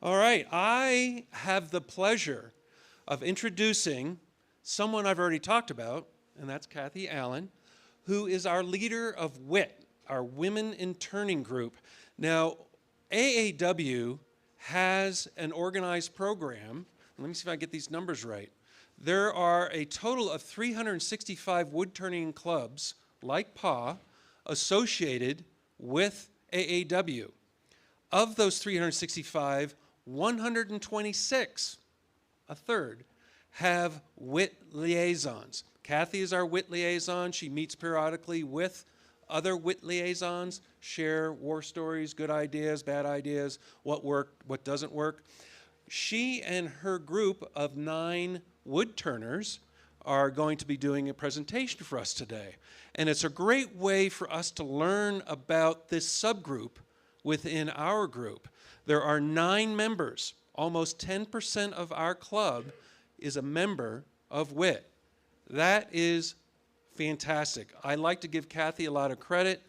All right, I have the pleasure of introducing someone I've already talked about, and that's Kathy Allen, who is our leader of WIT, our Women in Turning group. Now, AAW has an organized program. Let me see if I get these numbers right. There are a total of 365 woodturning clubs, like PA, associated with AAW. Of those 365, 126, a third, have WIT liaisons. Kathy is our WIT liaison. She meets periodically with other WIT liaisons, share war stories, good ideas, bad ideas, what worked, what doesn't work. She and her group of 9 woodturners are going to be doing a presentation for us today. And it's a great way for us to learn about this subgroup within our group. There are 9 members. Almost 10% of our club is a member of WIT. That is fantastic. I like to give Kathy a lot of credit.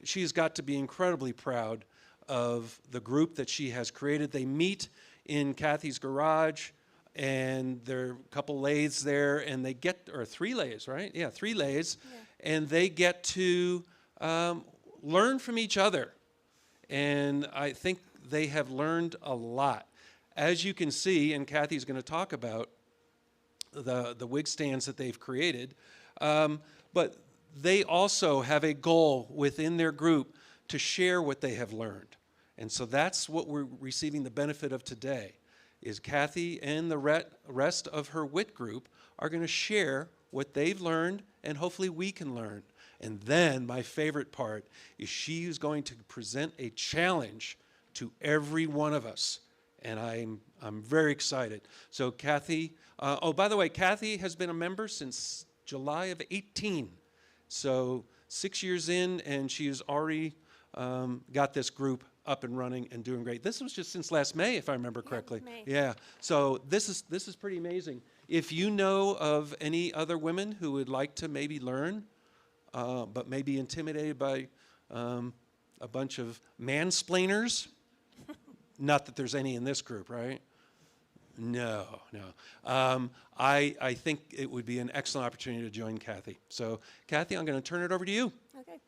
She's got to be incredibly proud of the group that she has created. They meet in Kathy's garage, and there are a couple lathes there, and they get, or 3 lathes, right? Yeah, 3 lathes, yeah. And they get to learn from each other. And I think they have learned a lot. As you can see, and Kathy's going to talk about the wig stands that they've created, but they also have a goal within their group to share what they have learned. And so that's what we're receiving the benefit of today, is Kathy and the rest of her WIT group are going to share what they've learned, and hopefully we can learn. And then my favorite part is she is going to present a challenge to every one of us. And I'm very excited. So Kathy, oh, by the way, Kathy has been a member since July of 18. So 6 years in, and she has already got this group up and running and doing great. This was just since last May, if I remember correctly. May. Yeah. So this is pretty amazing. If you know of any other women who would like to maybe learn, but may be intimidated by a bunch of mansplainers, not that there's any in this group, right? No. I think it would be an excellent opportunity to join Kathy. So, Kathy, I'm going to turn it over to you. Okay.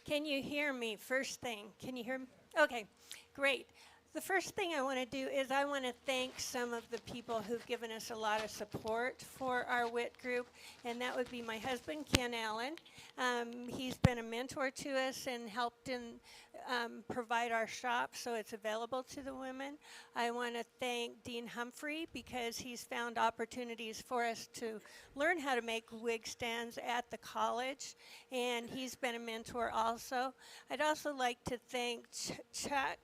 Can you hear me? First thing. Can you hear me? Okay, great. The first thing I want to do is I want to thank some of the people who've given us a lot of support for our WIT group, and that would be my husband, Ken Allen. He's been a mentor to us and helped in provide our shop so it's available to the women. I want to thank Dean Humphrey because he's found opportunities for us to learn how to make wig stands at the college, and he's been a mentor also. I'd also like to thank Chuck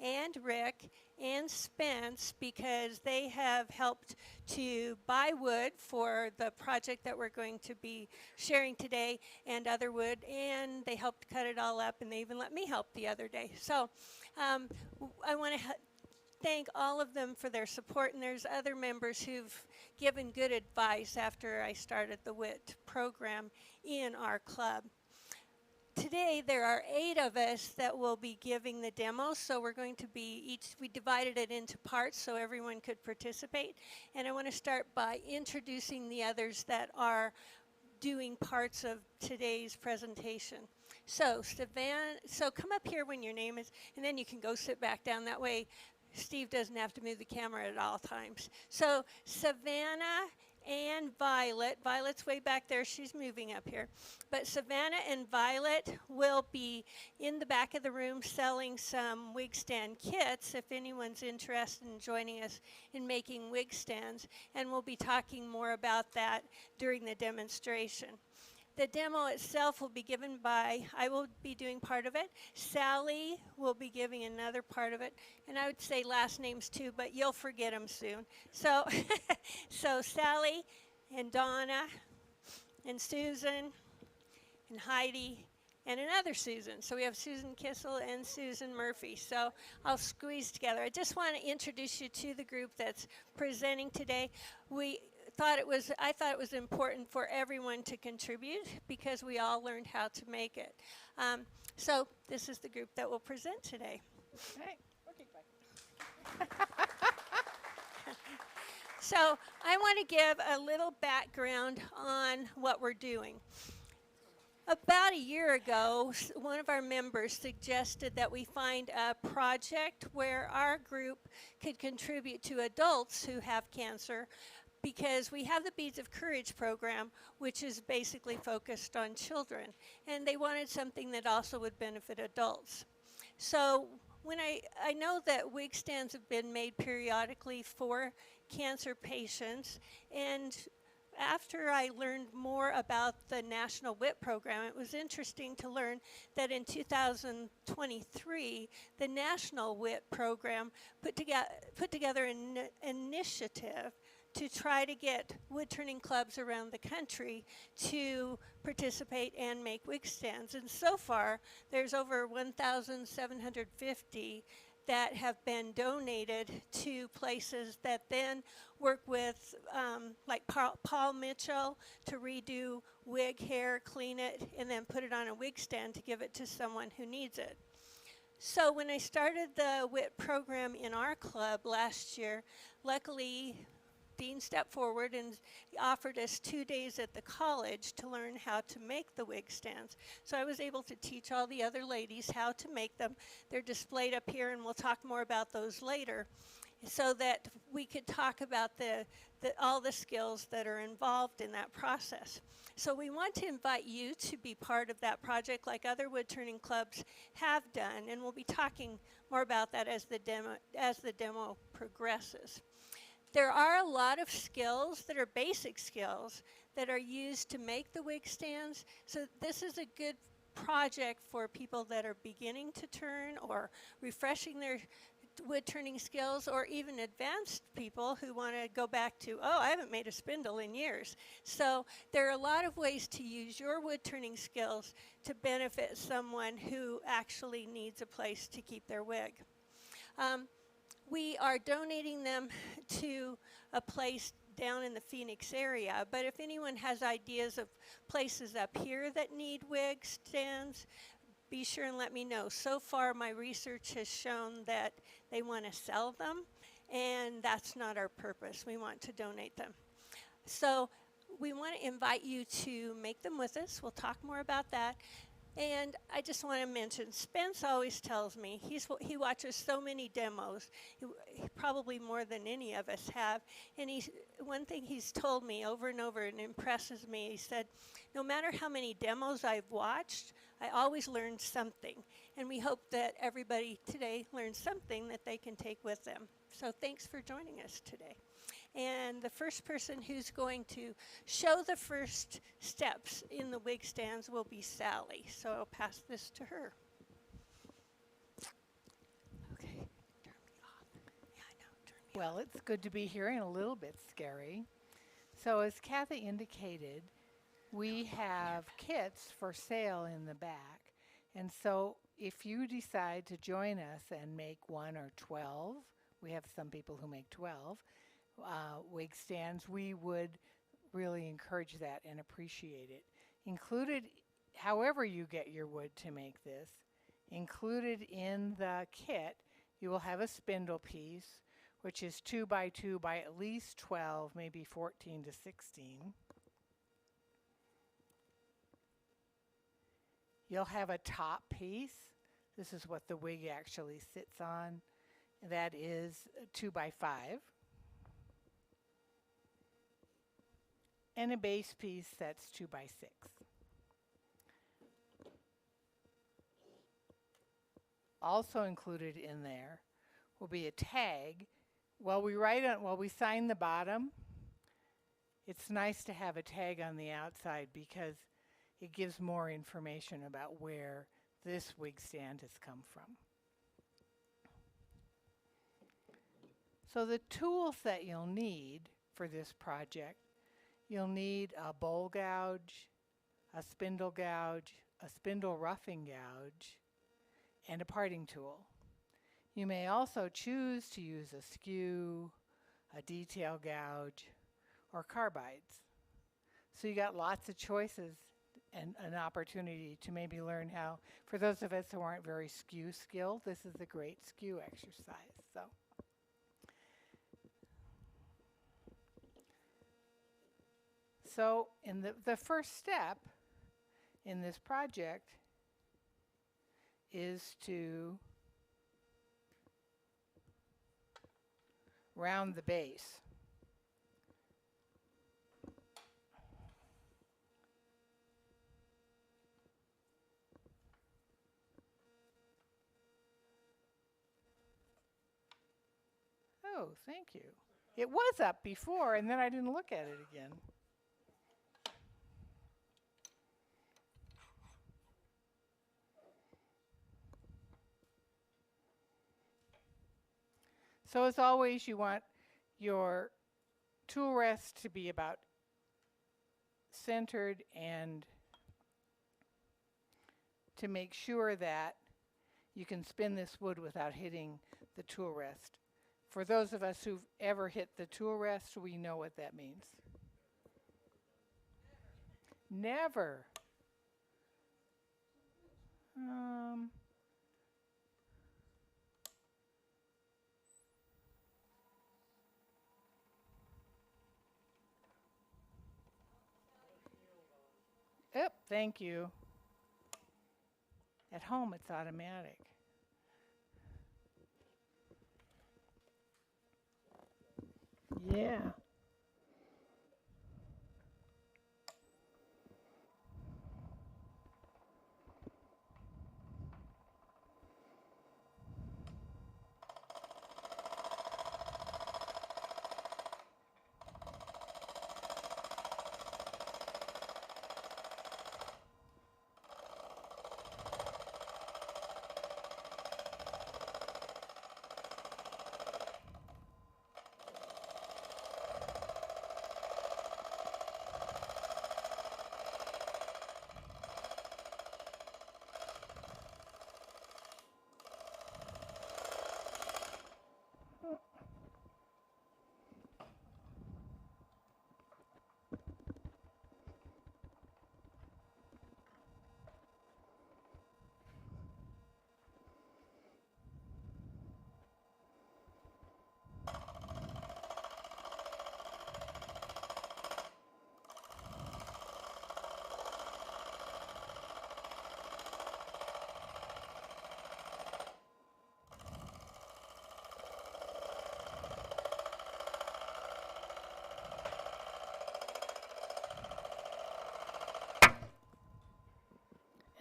and Rick and Spence because they have helped to buy wood for the project that we're going to be sharing today and other wood, and they helped cut it all up, and they even let me help the other day. So I want to thank all of them for their support, and there's other members who've given good advice after I started the WIT program in our club. Today there are 8 of us that will be giving the demo, so we're going to be we divided it into parts so everyone could participate. And I want to start by introducing the others that are doing parts of today's presentation. So come up here when your name is, and then you can go sit back down. That way Steve doesn't have to move the camera at all times. So Savannah and Violet. Violet's way back there. She's moving up here. But Savannah and Violet will be in the back of the room selling some wig stand kits if anyone's interested in joining us in making wig stands. And we'll be talking more about that during the demonstration. The demo itself will be given by, I will be doing part of it. Sally will be giving another part of it. And I would say last names too, but you'll forget them soon. So, so Sally and Donna and Susan and Heidi and another Susan. So we have Susan Kissel and Susan Murphy. So I'll squeeze together. I just want to introduce you to the group that's presenting today. thought it was important for everyone to contribute because we all learned how to make it. So this is the group that will present today. Hey. So I want to give a little background on what we're doing. About a year ago, one of our members suggested that we find a project where our group could contribute to adults who have cancer, because we have the Beads of Courage program, which is basically focused on children, and they wanted something that also would benefit adults. So when I know that wig stands have been made periodically for cancer patients, and after I learned more about the National WIT program, it was interesting to learn that in 2023, the National WIT program put together an initiative to try to get wood turning clubs around the country to participate and make wig stands. And so far, there's over 1,750 that have been donated to places that then work with, like Paul Mitchell, to redo wig hair, clean it, and then put it on a wig stand to give it to someone who needs it. So when I started the WIT program in our club last year, luckily Dean stepped forward and offered us 2 days at the college to learn how to make the wig stands. So I was able to teach all the other ladies how to make them. They're displayed up here, and we'll talk more about those later, so that we could talk about all the skills that are involved in that process. So we want to invite you to be part of that project like other wood turning clubs have done, and we'll be talking more about that as the demo progresses. There are a lot of skills that are basic skills that are used to make the wig stands. So this is a good project for people that are beginning to turn or refreshing their wood turning skills, or even advanced people who want to go back to, oh, I haven't made a spindle in years. So there are a lot of ways to use your wood turning skills to benefit someone who actually needs a place to keep their wig. We are donating them to a place down in the Phoenix area, but if anyone has ideas of places up here that need wig stands, be sure and let me know. So far, my research has shown that they want to sell them, and that's not our purpose. We want to donate them. So we want to invite you to make them with us. We'll talk more about that. And I just want to mention, Spence always tells me, he watches so many demos, probably more than any of us have, and one thing he's told me over and over and impresses me, he said, no matter how many demos I've watched, I always learn something. And we hope that everybody today learns something that they can take with them. So thanks for joining us today. And the first person who's going to show the first steps in the wig stands will be Sally. So I'll pass this to her. Okay, turn me off. Yeah, I know, turn me off. Well, it's good to be here and a little bit scary. So as Kathy indicated, we have kits for sale in the back. And so if you decide to join us and make 1 or 12, we have some people who make 12, wig stands, we would really encourage that and appreciate it. Included, however you get your wood to make this, included in the kit, you will have a spindle piece, which is 2 by 2 by at least 12, maybe 14 to 16. You'll have a top piece. This is what the wig actually sits on. That is 2 by 5. And a base piece that's 2 by 6. Also included in there will be a tag. While we sign the bottom, it's nice to have a tag on the outside because it gives more information about where this wig stand has come from. So the tools that you'll need for this project, you'll need a bowl gouge, a spindle roughing gouge, and a parting tool. You may also choose to use a skew, a detail gouge, or carbides. So you got lots of choices and an opportunity to maybe learn how, for those of us who aren't very skew skilled, this is a great skew exercise. So in the first step in this project is to round the base. Oh, thank you. It was up before, and then I didn't look at it again. So as always, you want your tool rest to be about centered and to make sure that you can spin this wood without hitting the tool rest. For those of us who've ever hit the tool rest, we know what that means. Never. Yep, thank you. At home, it's automatic. Yeah.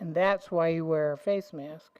And that's why you wear a face mask.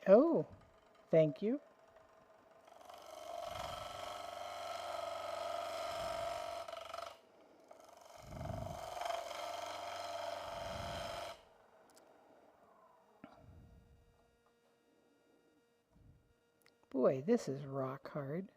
Oh, thank you. Boy, this is rock hard.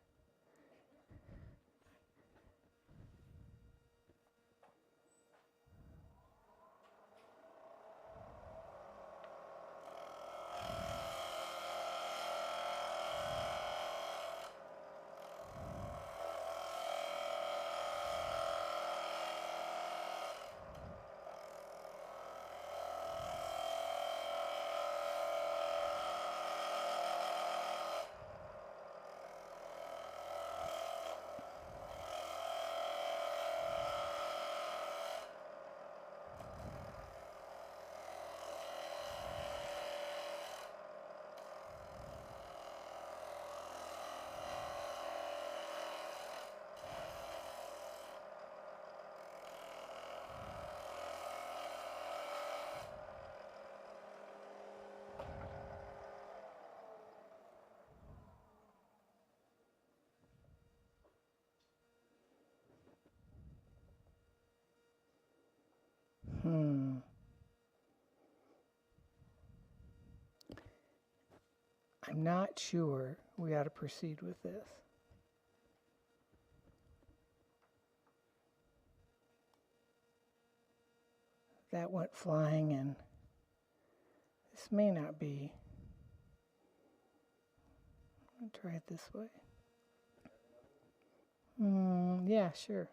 I'm not sure we ought to proceed with this. That went flying, and this may not be. I'll try it this way. Yeah, sure.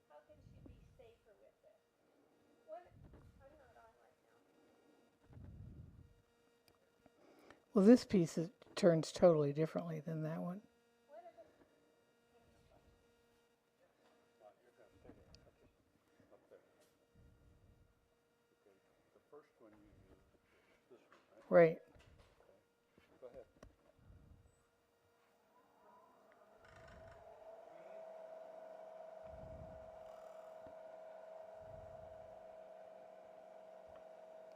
How can she be safer with this? I'm not on right now. Well, this piece turns totally differently than that one. Right.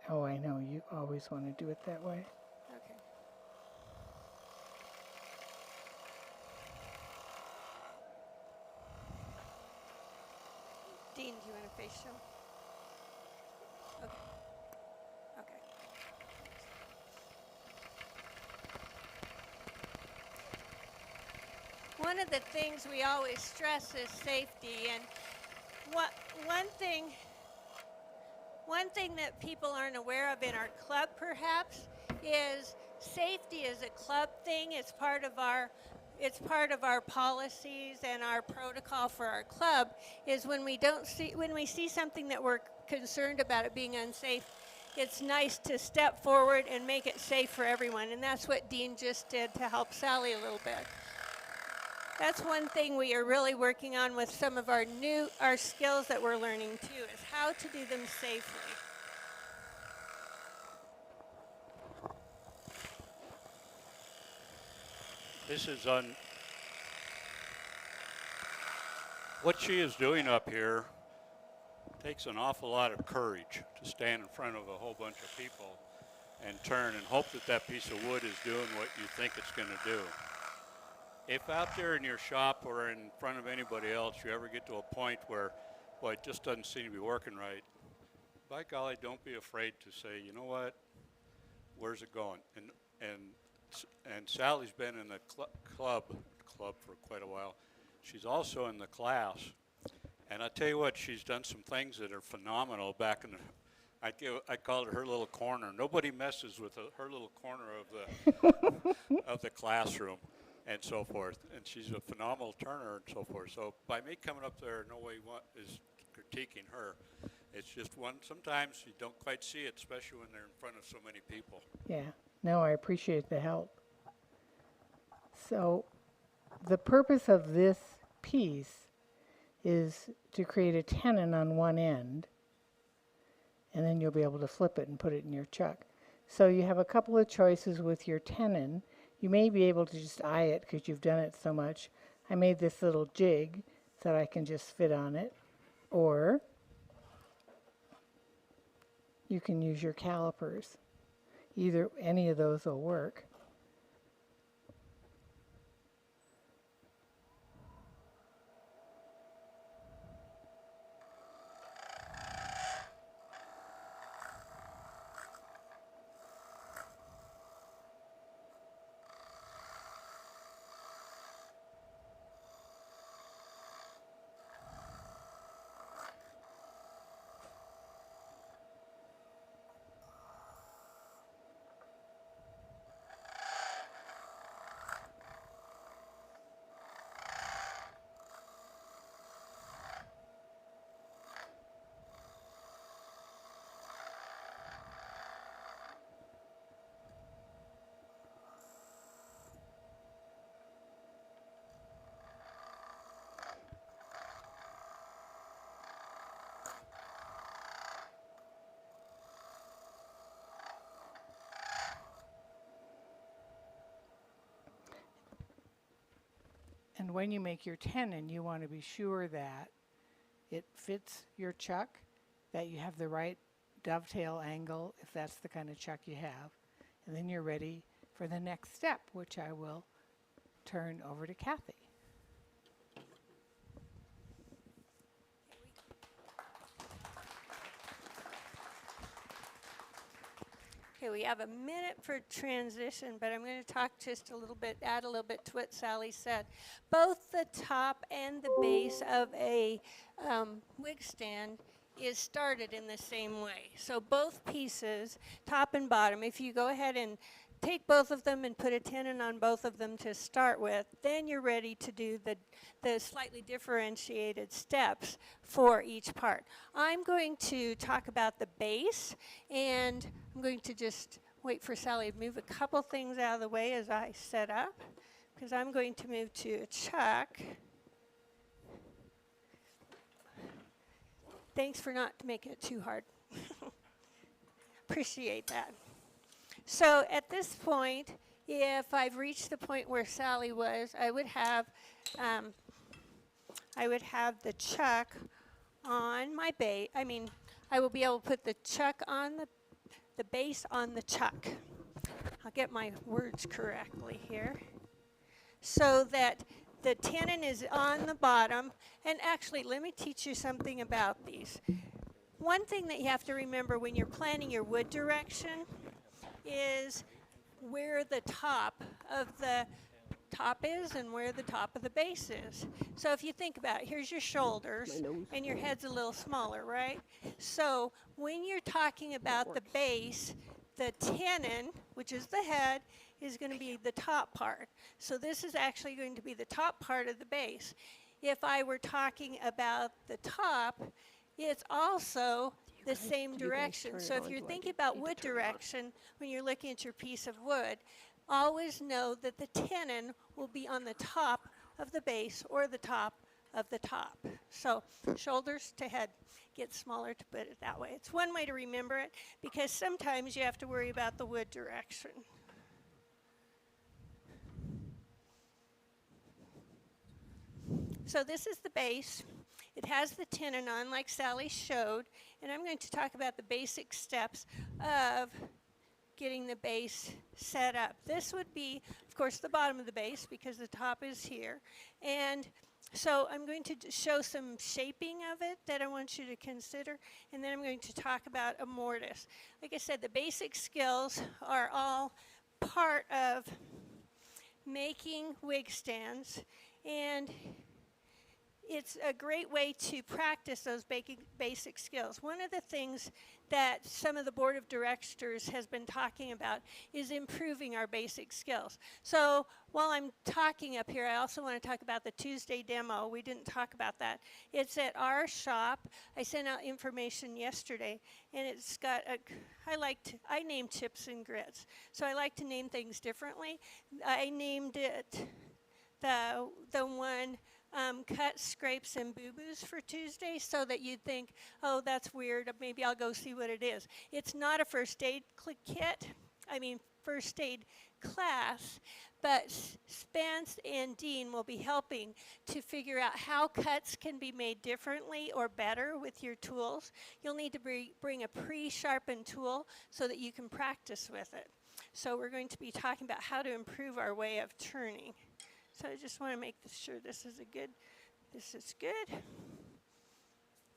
Oh, I know. You always want to do it that way. Okay. Dean, do you want to face show? Okay. Okay. One of the things we always stress is safety, and what one thing that people aren't aware of in our club perhaps is safety is a club thing. It's part of our policies and our protocol for our club is when we see something that we're concerned about it being unsafe, it's nice to step forward and make it safe for everyone. And that's what Dean just did to help Sally a little bit. That's one thing we are really working on with some of our skills that we're learning too, is how to do them safely. This is what she is doing up here takes an awful lot of courage to stand in front of a whole bunch of people and turn and hope that that piece of wood is doing what you think it's going to do. If out there in your shop or in front of anybody else you ever get to a point where, boy, it just doesn't seem to be working right, by golly, don't be afraid to say, you know what, where's it going? And Sally's been in the club for quite a while. She's also in the class. And I tell you what, she's done some things that are phenomenal back in the, I called it her little corner. Nobody messes with her little corner of the classroom and so forth. And she's a phenomenal turner and so forth. So by me coming up there, no way is critiquing her. It's just sometimes you don't quite see it, especially when they're in front of so many people. Yeah. No, I appreciate the help. So the purpose of this piece is to create a tenon on one end, and then you'll be able to flip it and put it in your chuck. So you have a couple of choices with your tenon. You may be able to just eye it because you've done it so much. I made this little jig so that I can just fit on it, or you can use your calipers. Any of those will work. And when you make your tenon, you want to be sure that it fits your chuck, that you have the right dovetail angle, if that's the kind of chuck you have. And then you're ready for the next step, which I will turn over to Kathy. Okay, we have a minute for transition, but I'm going to talk just a little bit, add a little bit to what Sally said. Both the top and the base of a wig stand is started in the same way. So both pieces, top and bottom, if you go ahead and take both of them and put a tenon on both of them to start with, then you're ready to do the slightly differentiated steps for each part. I'm going to talk about the base, and I'm going to just wait for Sally to move a couple things out of the way as I set up, because I'm going to move to a chuck. Thanks for not making it too hard. Appreciate that. So at this point, if I've reached the point where Sally was, I would have the chuck on my base. I will be able to put the chuck on the base on the chuck. I'll get my words correctly here. So that the tenon is on the bottom. And actually, let me teach you something about these. One thing that you have to remember when you're planning your wood direction is where the top of the top is and where the top of the base is. So if you think about it, here's your shoulders and your head's a little smaller, right? So when you're talking about the base, the tenon, which is the head, is going to be the top part. So this is actually going to be the top part of the base. If I were talking about the top, it's also the same direction. So if you're thinking about wood direction, when you're looking at your piece of wood, always know that the tenon will be on the top of the base or the top of the top. So shoulders to head gets smaller, to put it that way. It's one way to remember it, because sometimes you have to worry about the wood direction. So this is the base. It has the tenon on like Sally showed, and I'm going to talk about the basic steps of getting the base set up. This would be, of course, the bottom of the base because the top is here. And so I'm going to show some shaping of it that I want you to consider, and then I'm going to talk about a mortise. Like I said, the basic skills are all part of making wig stands, and it's a great way to practice those basic skills. One of the things that some of the board of directors has been talking about is improving our basic skills. So while I'm talking up here, I also want to talk about the Tuesday demo. We didn't talk about that. It's at our shop. I sent out information yesterday, and it's got I named chips and grits. So I like to name things differently. I named it the one cuts, scrapes, and boo-boos for Tuesday, so that you'd think, oh, that's weird, maybe I'll go see what it is. It's not a first aid first aid class, but Spence and Dean will be helping to figure out how cuts can be made differently or better with your tools. You'll need to bring a pre-sharpened tool so that you can practice with it. So we're going to be talking about how to improve our way of turning. So I just want to make sure this is good.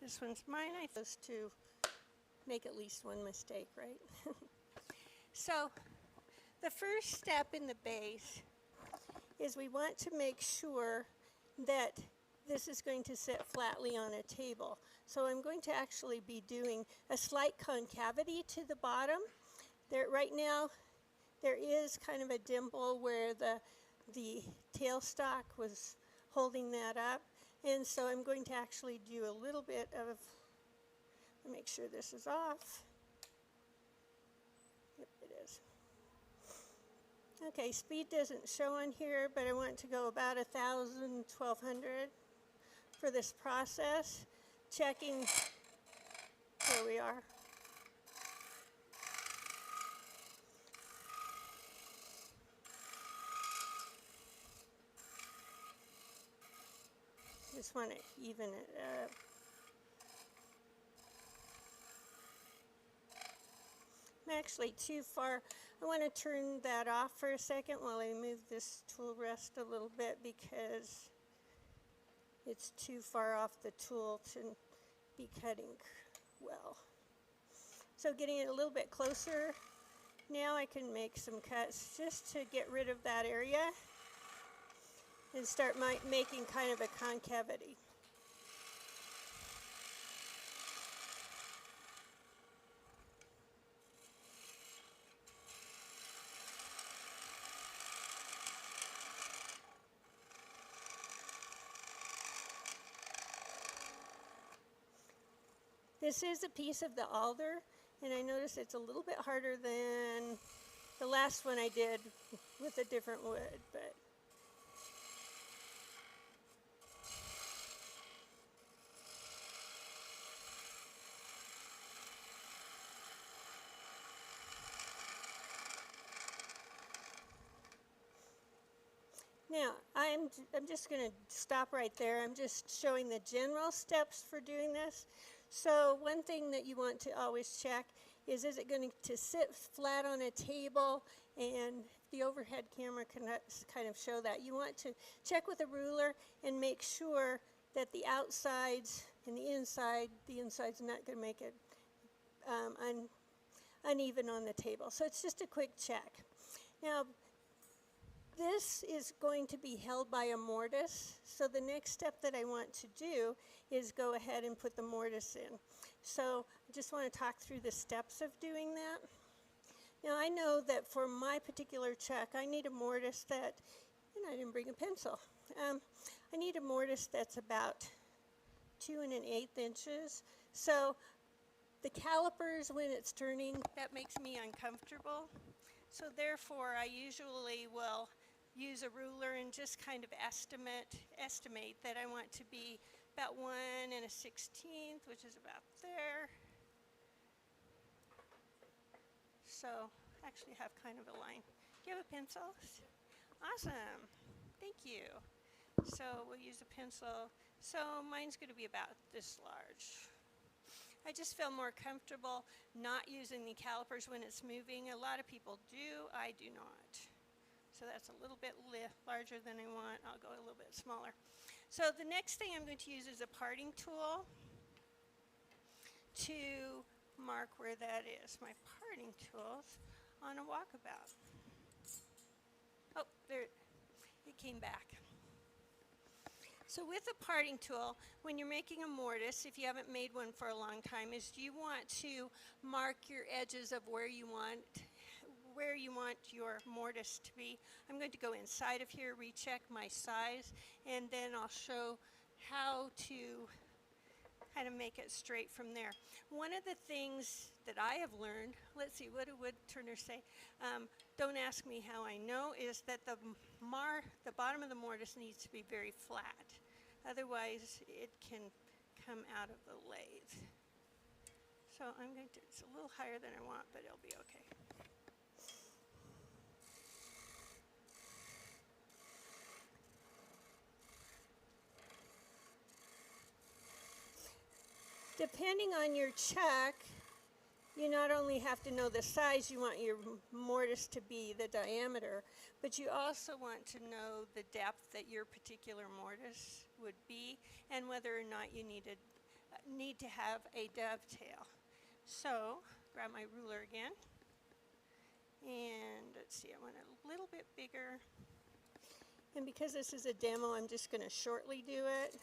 This one's mine. I supposed to make at least one mistake, right? So the first step in the base is we want to make sure that this is going to sit flatly on a table. So I'm going to actually be doing a slight concavity to the bottom. Right now, there is kind of a dimple where the tailstock was holding that up, and so I'm going to actually do a little bit of, make sure this is off. Yep, it is. Okay, speed doesn't show on here, but I want to go about 1,000, 1,200 for this process. Checking, there we are. just want to even it up. I'm actually too far. I want to turn that off for a second while I move this tool rest a little bit because it's too far off the tool to be cutting well. So getting it a little bit closer, now I can make some cuts just to get rid of that area and start making kind of a concavity. This is a piece of the alder, and I notice it's a little bit harder than the last one I did with a different wood, but now I'm just going to stop right there. I'm just showing the general steps for doing this. So one thing that you want to always check is it going to sit flat on a table, and the overhead camera can kind of show that. You want to check with a ruler and make sure that the outsides and the inside's not going to make it uneven on the table. So it's just a quick check. Now, this is going to be held by a mortise, so the next step that I want to do is go ahead and put the mortise in. So I just want to talk through the steps of doing that. Now I know that for my particular chuck, I need a mortise that, and I didn't bring a pencil, I need a mortise that's about 2 1/8 inches. So the calipers, when it's turning, that makes me uncomfortable. So therefore, I usually will use a ruler and just kind of estimate that I want to be about 1 1/16, which is about there. So actually have kind of a line. Do you have a pencil? Awesome. Thank you. So we'll use a pencil. So mine's going to be about this large. I just feel more comfortable not using the calipers when it's moving. A lot of people do. I do not. So that's a little bit larger than I want. I'll go a little bit smaller. So the next thing I'm going to use is a parting tool to mark where that is. My parting tool's on a walkabout. Oh, there, it came back. So with a parting tool, when you're making a mortise, if you haven't made one for a long time, is you want to mark your edges of where you want your mortise to be. I'm going to go inside of here, recheck my size, and then I'll show how to kind of make it straight from there. One of the things that I have learned, let's see, what do woodturners say? Don't ask me how I know, is that the bottom of the mortise needs to be very flat. Otherwise, it can come out of the lathe. So I'm going to, it's a little higher than I want, but it'll be okay. Depending on your chuck, you not only have to know the size you want your mortise to be, the diameter, but you also want to know the depth that your particular mortise would be and whether or not you need to have a dovetail. So, grab my ruler again, and let's see, I want it a little bit bigger. And because this is a demo, I'm just going to shortly do it,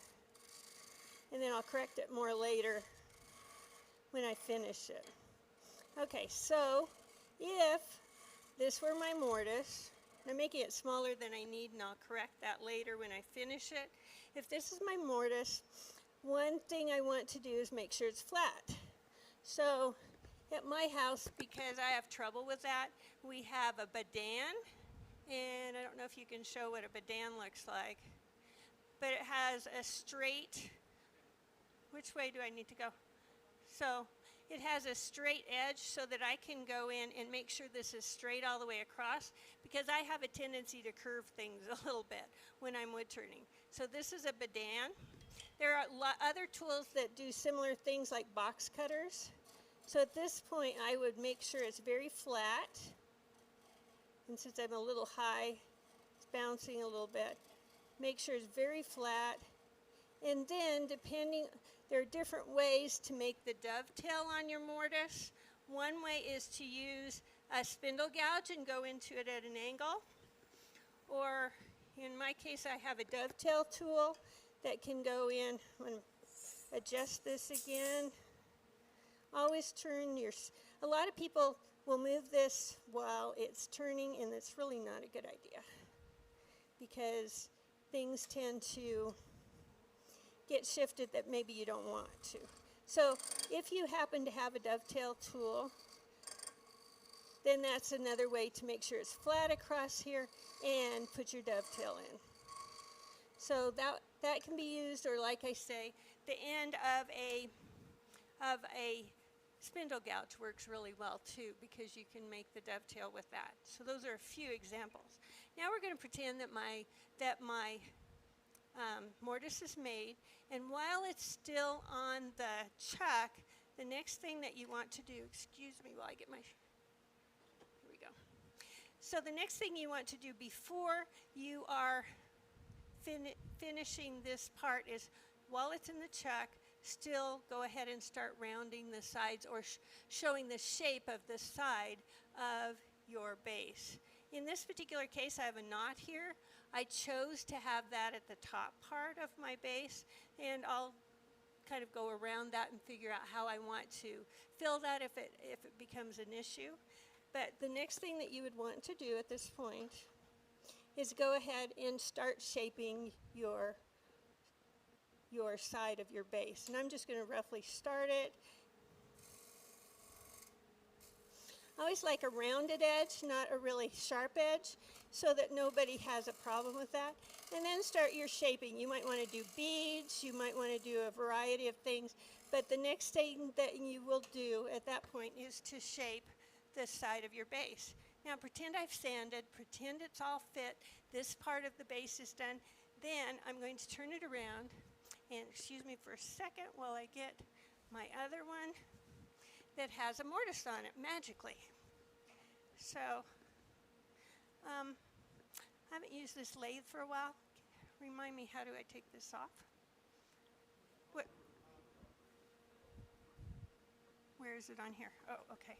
and then I'll correct it more later when I finish it. Okay, so if this were my mortise, I'm making it smaller than I need, and I'll correct that later when I finish it. If this is my mortise, one thing I want to do is make sure it's flat. So at my house, because I have trouble with that, we have a badan, and I don't know if you can show what a badan looks like, but it has a straight, which way do I need to go? So it has a straight edge so that I can go in and make sure this is straight all the way across, because I have a tendency to curve things a little bit when I'm wood turning. So this is a badan. There are other tools that do similar things like box cutters. So at this point, I would make sure it's very flat. And since I'm a little high, it's bouncing a little bit. Make sure it's very flat. And then there are different ways to make the dovetail on your mortise. One way is to use a spindle gouge and go into it at an angle. Or in my case, I have a dovetail tool that can go in. I'm going to adjust this again. Always turn a lot of people will move this while it's turning, and it's really not a good idea because things tend to get shifted that maybe you don't want to. So if you happen to have a dovetail tool, then that's another way to make sure it's flat across here and put your dovetail in. So that can be used, or like I say, the end of a spindle gouge works really well too, because you can make the dovetail with that. So those are a few examples. Now we're going to pretend that my mortise is made, and while it's still on the chuck, the next thing that you want to do, excuse me while I get my, here we go. So the next thing you want to do before you are finishing this part is, while it's in the chuck, still go ahead and start rounding the sides, or showing the shape of the side of your base. In this particular case, I have a knot here. I chose to have that at the top part of my base, and I'll kind of go around that and figure out how I want to fill that if it becomes an issue. But the next thing that you would want to do at this point is go ahead and start shaping your side of your base. And I'm just going to roughly start it. I always like a rounded edge, not a really sharp edge, so that nobody has a problem with that. And then start your shaping. You might want to do beads, you might want to do a variety of things, but the next thing that you will do at that point is to shape the side of your base. Now pretend I've sanded, pretend it's all fit, this part of the base is done. Then I'm going to turn it around, and excuse me for a second while I get my other one that has a mortise on it magically. So I haven't used this lathe for a while. Remind me, how do I take this off? What? Where is it on here? Oh, okay.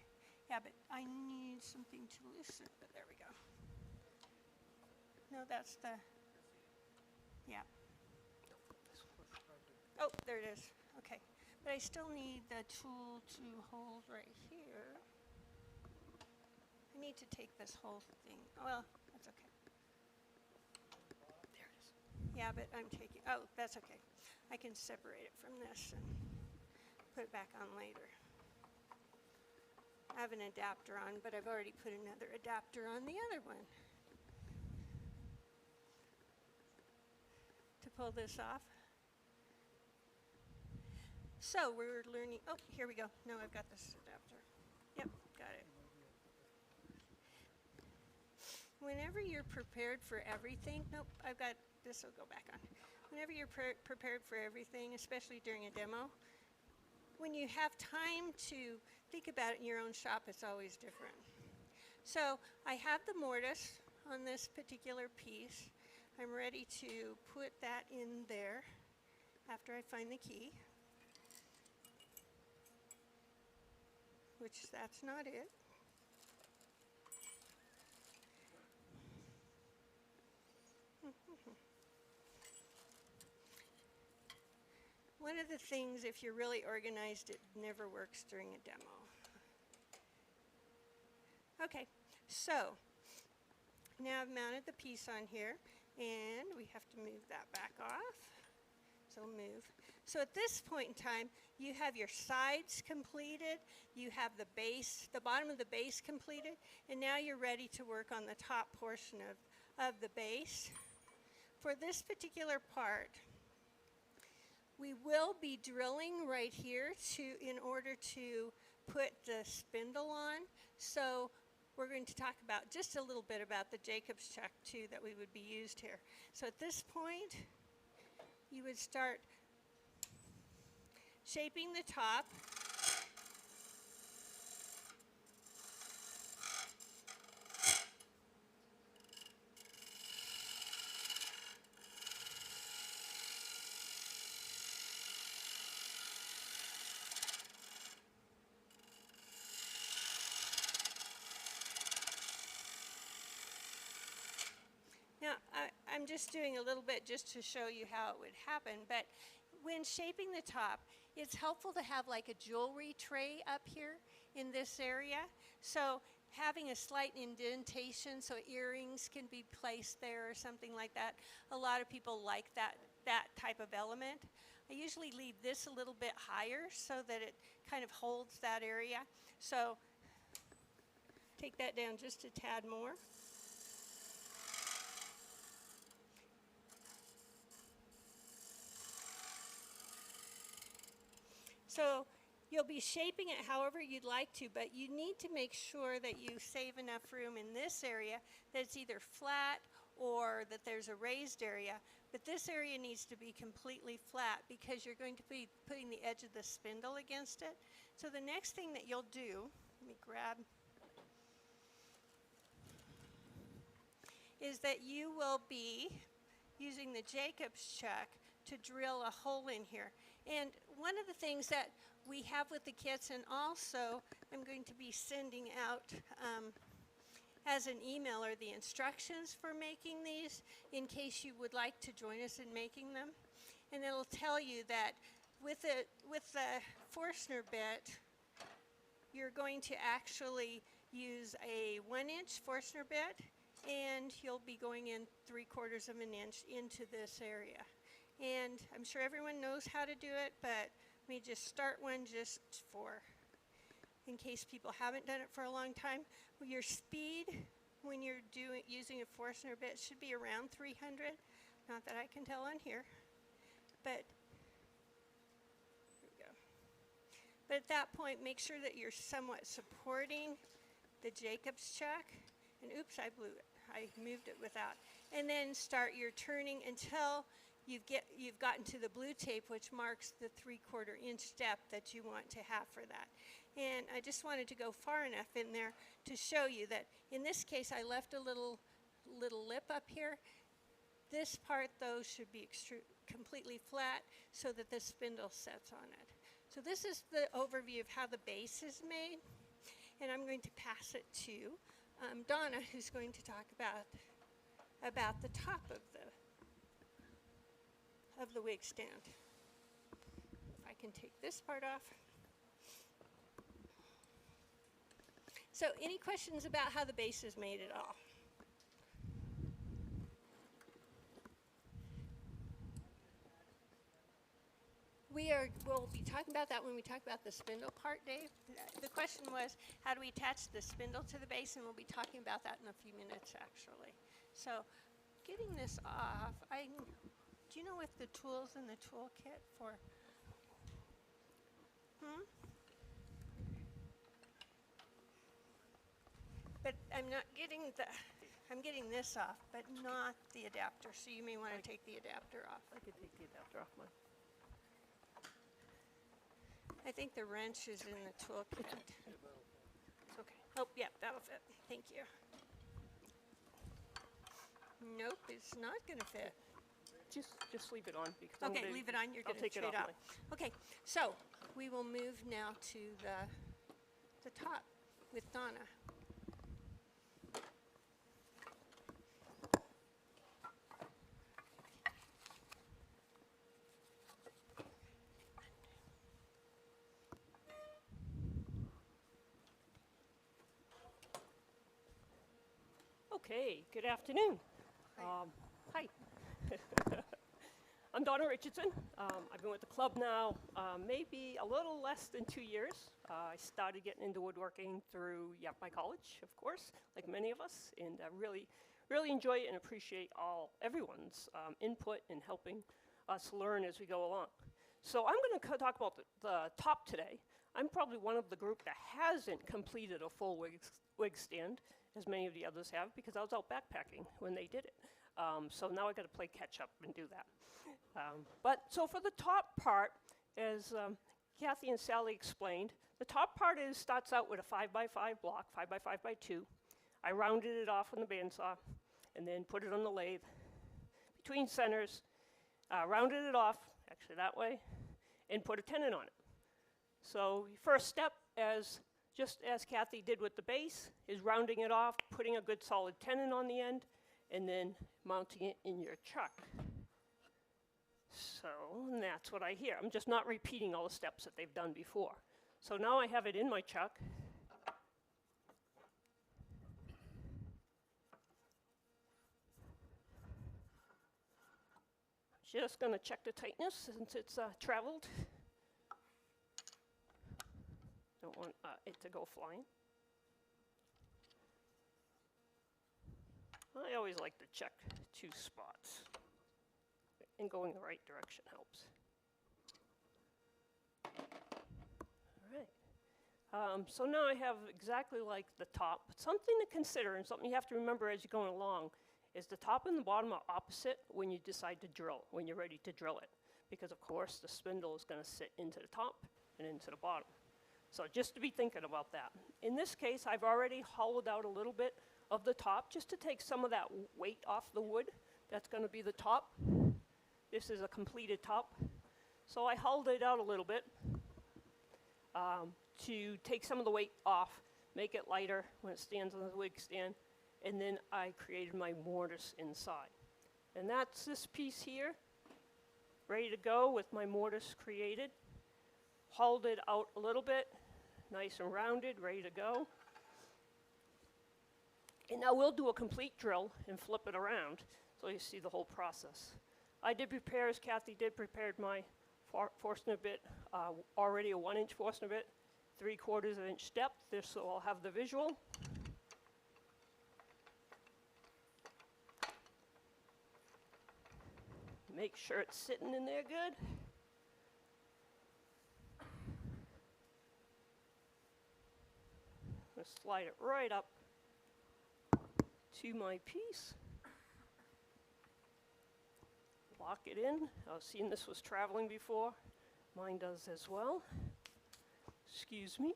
Yeah, but I need something to loosen it. There we go. No, that's the, yeah. Oh, there it is. Okay. But I still need the tool to hold right here. I need to take this whole thing. Well, that's okay. There it is. Yeah, but I'm taking, oh, that's okay. I can separate it from this and put it back on later. I have an adapter on, but I've already put another adapter on the other one. To pull this off. So we're learning, oh, here we go. No, I've got this adapter. Yep, got it. Whenever you're prepared for everything, nope, I've got, this will go back on. Whenever you're prepared for everything, especially during a demo, when you have time to think about it in your own shop, it's always different. So I have the mortise on this particular piece. I'm ready to put that in there after I find the key, which that's not it. One of the things, if you're really organized, it never works during a demo. Okay, so now I've mounted the piece on here, and we have to move that back off. So move. So at this point in time, you have your sides completed, you have the base, the bottom of the base completed, and now you're ready to work on the top portion of the base. For this particular part, we will be drilling right here in order to put the spindle on. So we're going to talk about just a little bit about the Jacob's chuck too that we would be used here. So at this point, you would start shaping the top. Now, I'm just doing a little bit just to show you how it would happen, but when shaping the top, it's helpful to have like a jewelry tray up here in this area. So having a slight indentation so earrings can be placed there or something like that. A lot of people like that type of element. I usually leave this a little bit higher so that it kind of holds that area. So take that down just a tad more. So you'll be shaping it however you'd like to, but you need to make sure that you save enough room in this area that it's either flat or that there's a raised area. But this area needs to be completely flat because you're going to be putting the edge of the spindle against it. So the next thing that you'll do, let me grab, is that you will be using the Jacob's chuck to drill a hole in here. And one of the things that we have with the kits, and also I'm going to be sending out as an email, are the instructions for making these in case you would like to join us in making them. And it'll tell you that with the Forstner bit, you're going to actually use a 1-inch Forstner bit, and you'll be going in 3/4 of an inch into this area. And I'm sure everyone knows how to do it, but let me just start one just for, in case people haven't done it for a long time. Your speed when you're using a Forstner bit should be around 300. Not that I can tell on here, but there we go. But at that point, make sure that you're somewhat supporting the Jacob's chuck. And oops, I blew it. I moved it without. And then start your turning until you've gotten to the blue tape, which marks the 3/4 inch depth that you want to have for that. And I just wanted to go far enough in there to show you that in this case I left a little lip up here. This part though should be completely flat so that the spindle sets on it. So this is the overview of how the base is made, and I'm going to pass it to Donna, who's going to talk about the top of the wig stand. If I can take this part off. So any questions about how the base is made at all? We'll be talking about that when we talk about the spindle part, Dave. The question was, how do we attach the spindle to the base? And we'll be talking about that in a few minutes, actually. So getting this off, do you know what the tools in the toolkit for? But I'm getting this off, but not the adapter. So you may want to take the adapter off. I could take the adapter off mine. I think the wrench is in the toolkit. It's okay. Oh, yeah, that'll fit. Thank you. Nope, it's not going to fit. Just leave it on because Okay, leave it on. You're going to take it trade off. off. Okay, so we will move now to the top with Donna. Okay, good afternoon. Hi. I'm Donna Richardson. I've been with the club now maybe a little less than 2 years. I started getting into woodworking through my college, of course, like many of us, and I really enjoy it and appreciate everyone's input in helping us learn as we go along. So I'm going to talk about the top today. I'm probably one of the group that hasn't completed a full wig stand, as many of the others have, because I was out backpacking when they did it. So now I got to play catch up and do that. So for the top part, as Kathy and Sally explained, the top part starts out with a 5x5 block, 5x5x2. I rounded it off on the bandsaw and then put it on the lathe between centers, rounded it off, actually that way, and put a tenon on it. So first step, just as Kathy did with the base, is rounding it off, putting a good solid tenon on the end, and then mounting it in your chuck. So and that's what I hear. I'm just not repeating all the steps that they've done before. So now I have it in my chuck. Just going to check the tightness since it's traveled. Don't want it to go flying. I always like to check 2 spots. And going the right direction helps. All right. So now I have exactly like the top. But something to consider and something you have to remember as you're going along is the top and the bottom are opposite when you decide to drill, when you're ready to drill it. Because of course the spindle is going to sit into the top and into the bottom. So just to be thinking about that. In this case, I've already hollowed out a little bit of the top just to take some of that weight off the wood. That's going to be the top. This is a completed top. So I hollowed it out a little bit to take some of the weight off, make it lighter when it stands on the wig stand, and then I created my mortise inside. And that's this piece here, ready to go with my mortise created. Hollowed it out a little bit, nice and rounded, ready to go. And now we'll do a complete drill and flip it around so you see the whole process. I did prepare, as Kathy did, prepared my Forstner bit, already a 1-inch Forstner bit, 3/4 inch depth, this so I'll have the visual. Make sure it's sitting in there good. I'm going to slide it right up to my piece. Lock it in. I've seen this was traveling before. Mine does as well. Excuse me.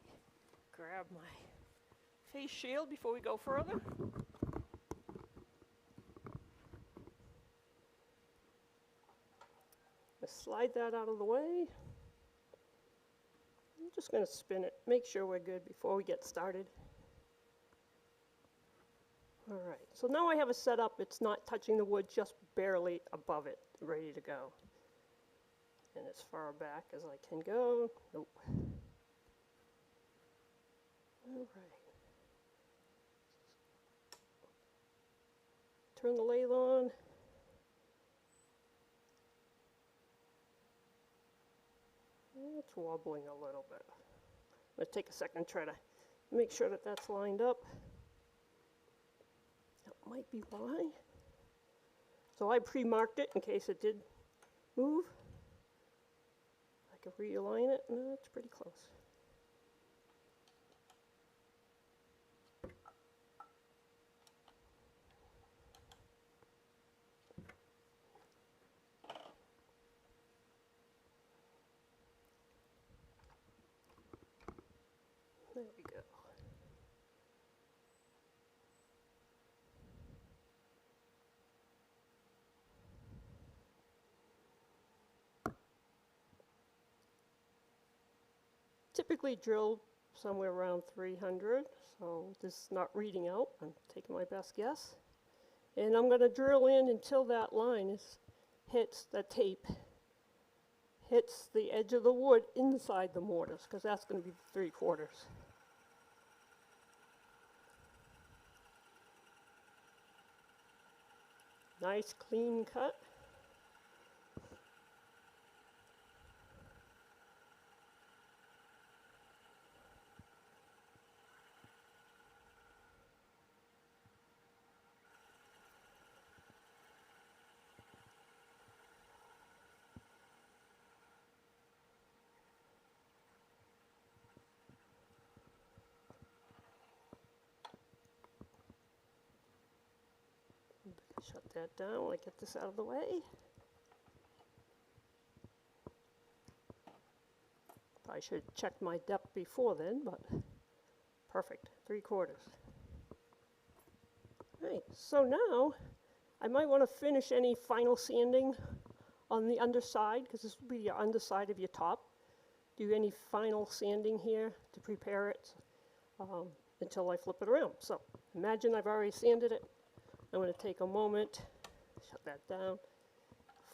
Grab my face shield before we go further. Let's slide that out of the way. I'm just going to spin it, make sure we're good before we get started. All right, so now I have it set up. It's not touching the wood, just barely above it, ready to go. And as far back as I can go. Nope. All right. Turn the lathe on. It's wobbling a little bit. I'm going to take a second to try to make sure that that's lined up. That might be why. So I pre-marked it in case it did move. I can realign it. No, it's pretty close. There we go. Typically drill somewhere around 300, so this is not reading out. I'm taking my best guess. And I'm going to drill in until that line hits the tape, hits the edge of the wood inside the mortise, because that's going to be the 3/4. Nice clean cut. Shut that down while I get this out of the way. I should check my depth before then, but perfect, 3/4. Right, so now I might want to finish any final sanding on the underside, because this will be your underside of your top. Do any final sanding here to prepare it until I flip it around. So imagine I've already sanded it. I'm going to take a moment, shut that down,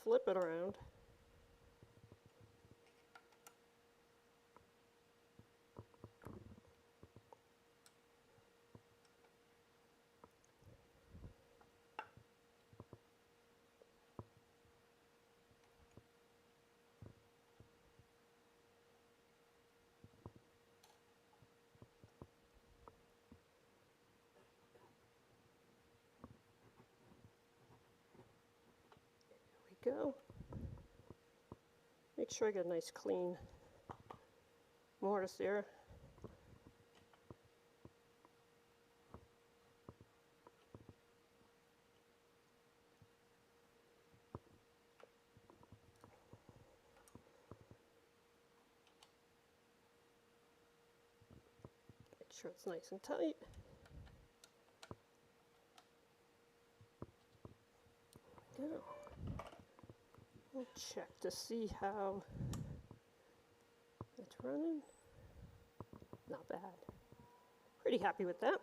flip it around. Go. Make sure I get a nice clean mortise there. Make sure it's nice and tight. There we go. We'll check to see how it's running. Not bad. Pretty happy with that.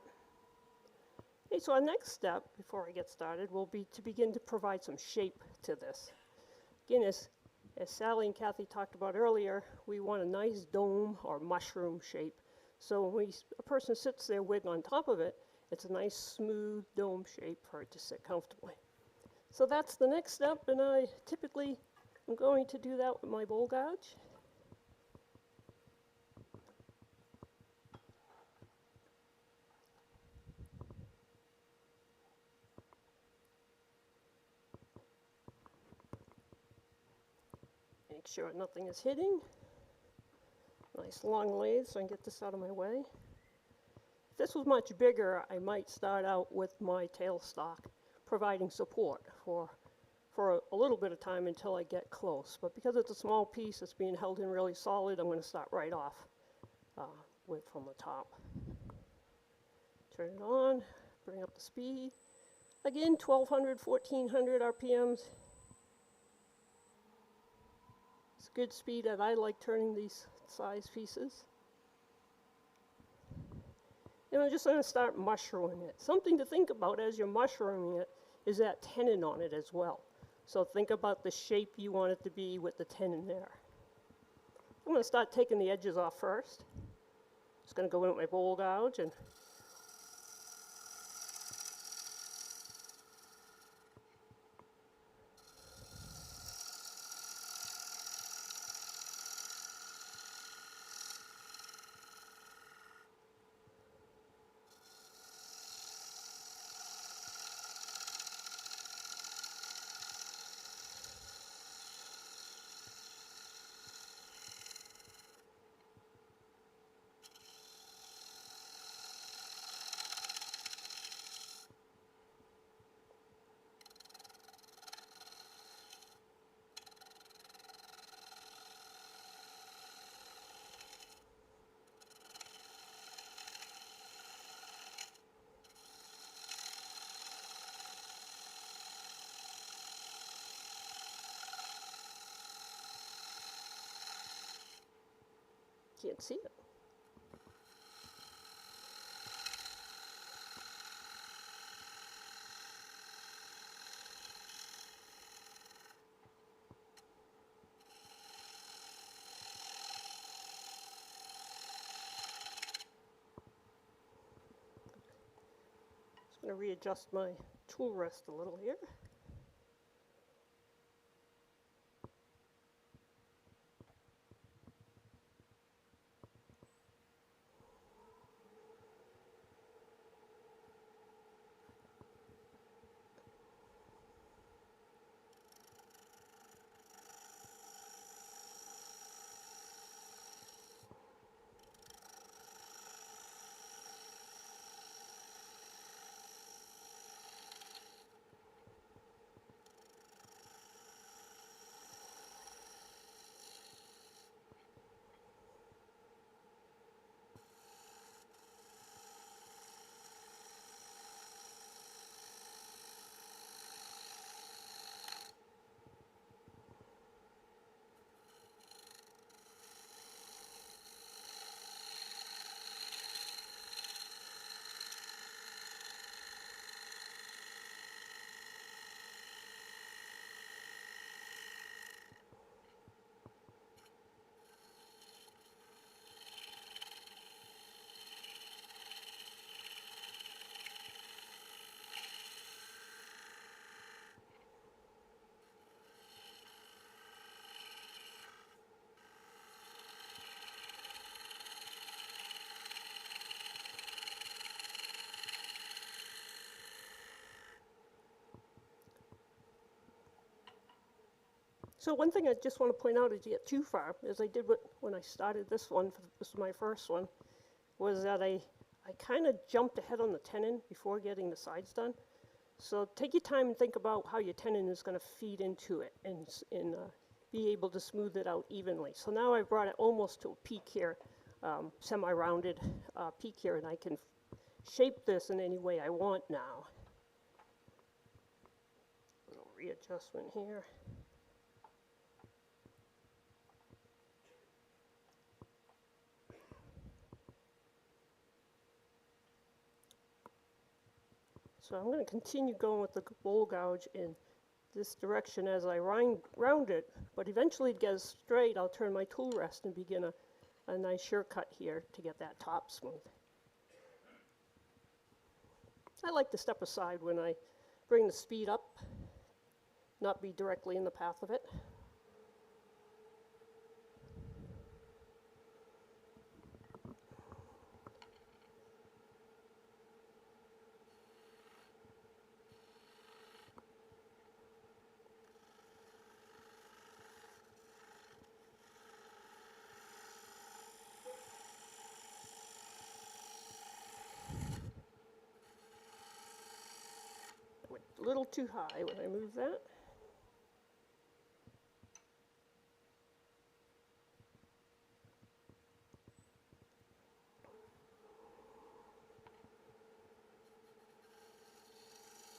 Okay, so our next step before I get started will be to begin to provide some shape to this. Again, as Sally and Kathy talked about earlier, we want a nice dome or mushroom shape. So when a person sits their wig on top of it, it's a nice smooth dome shape for it to sit comfortably. So that's the next step, and I typically am going to do that with my bowl gouge. Make sure nothing is hitting. Nice long lathe so I can get this out of my way. If this was much bigger, I might start out with my tailstock, providing support for a little bit of time until I get close. But because it's a small piece that's being held in really solid, I'm going to start right off from the top. Turn it on, bring up the speed. Again, 1200, 1400 RPMs. It's a good speed that I like turning these size pieces. And I'm just going to start mushrooming it. Something to think about as you're mushrooming it is that tenon on it as well. So think about the shape you want it to be with the tenon there. I'm going to start taking the edges off first. Just going to go in with my bowl gouge and can't see it. Just going to readjust my tool rest a little here. So one thing I just want to point out as you get too far, as I did when I started this one, this was my first one, was that I kind of jumped ahead on the tenon before getting the sides done. So take your time and think about how your tenon is going to feed into it and be able to smooth it out evenly. So now I've brought it almost to a peak here, semi-rounded peak here, and I can shape this in any way I want now. A little readjustment here. So I'm going to continue going with the bowl gouge in this direction as I round it, but eventually to get it straight, I'll turn my tool rest and begin a nice shortcut here to get that top smooth. I like to step aside when I bring the speed up, not be directly in the path of it. Went a little too high when I move that.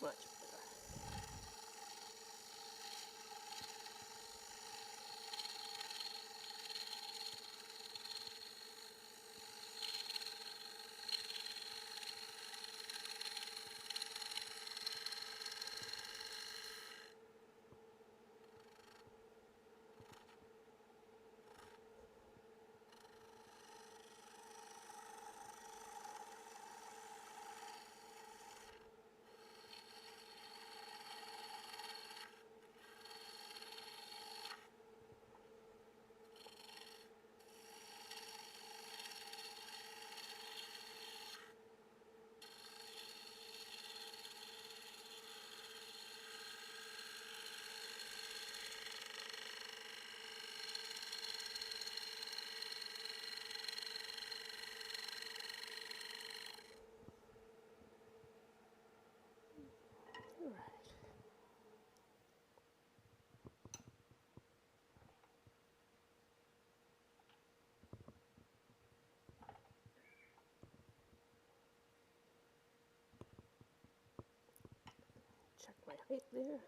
Much better. All right. Check my height there.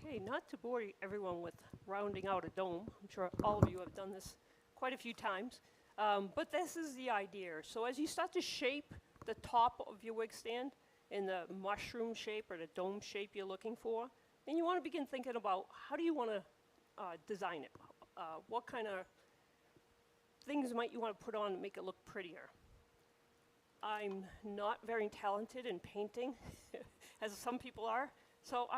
Okay, not to bore everyone with rounding out a dome. I'm sure all of you have done this quite a few times. But this is the idea. So as you start to shape the top of your wig stand in the mushroom shape or the dome shape you're looking for, then you want to begin thinking about how do you want to design it? What kind of things might you want to put on to make it look prettier. I'm not very talented in painting, as some people are. So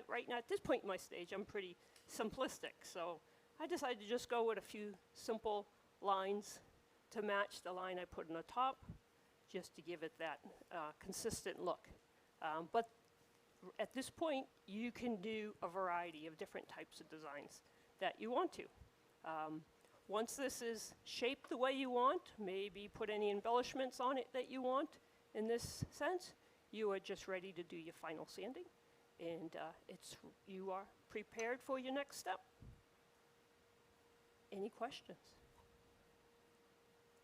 right now at this point in my stage, I'm pretty simplistic. So I decided to just go with a few simple lines to match the line I put on the top, just to give it that consistent look. But at this point, you can do a variety of different types of designs that you want to. Once this is shaped the way you want, maybe put any embellishments on it that you want in this sense, you are just ready to do your final sanding, and you are prepared for your next step. Any questions?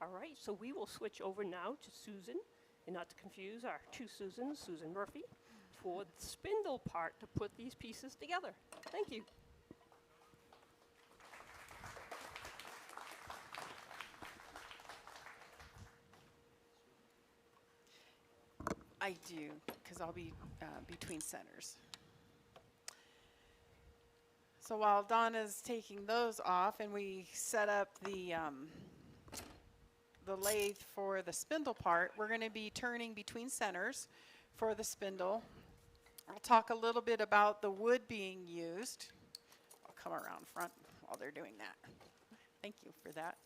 All right, so we will switch over now to Susan, and not to confuse our two Susans, Susan Murphy, for the spindle part to put these pieces together. Thank you. I do, because I'll be between centers. So while Donna's taking those off and we set up the lathe for the spindle part, we're going to be turning between centers for the spindle. I'll talk a little bit about the wood being used. I'll come around front while they're doing that. Thank you for that.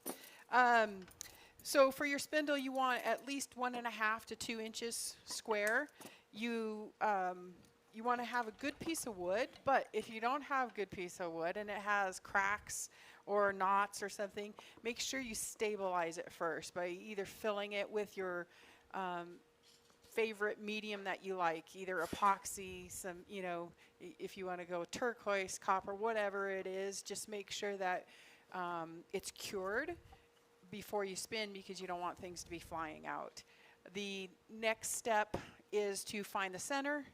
So for your spindle, you want at least 1.5 to 2 inches square. You want to have a good piece of wood, but if you don't have a good piece of wood and it has cracks or knots or something, make sure you stabilize it first by either filling it with your favorite medium that you like, either epoxy, some, if you want to go turquoise, copper, whatever it is, just make sure that it's cured before you spin, because you don't want things to be flying out. The next step is to find the center.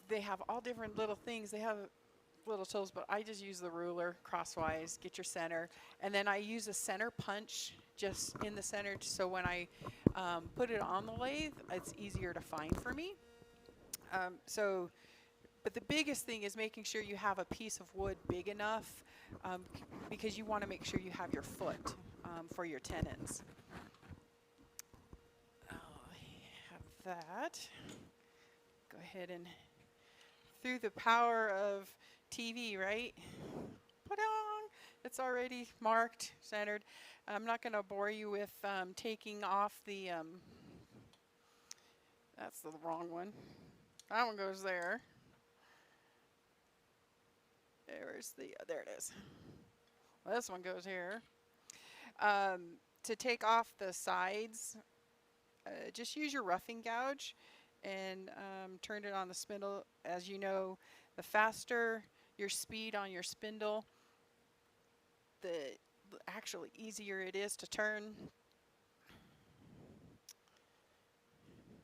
They have all different little things. They have little tools, but I just use the ruler crosswise, get your center. And then I use a center punch just in the center, so when I put it on the lathe, it's easier to find for me. But the biggest thing is making sure you have a piece of wood big enough, because you want to make sure you have your foot for your tenons. I have that. Go ahead and, through the power of TV, right? Pa-dong! It's already marked, centered. I'm not going to bore you with taking off the, that's the wrong one. That one goes there. There it is. Well, this one goes here. To take off the sides, just use your roughing gouge and turn it on the spindle. As you know, the faster your speed on your spindle, the actually easier it is to turn.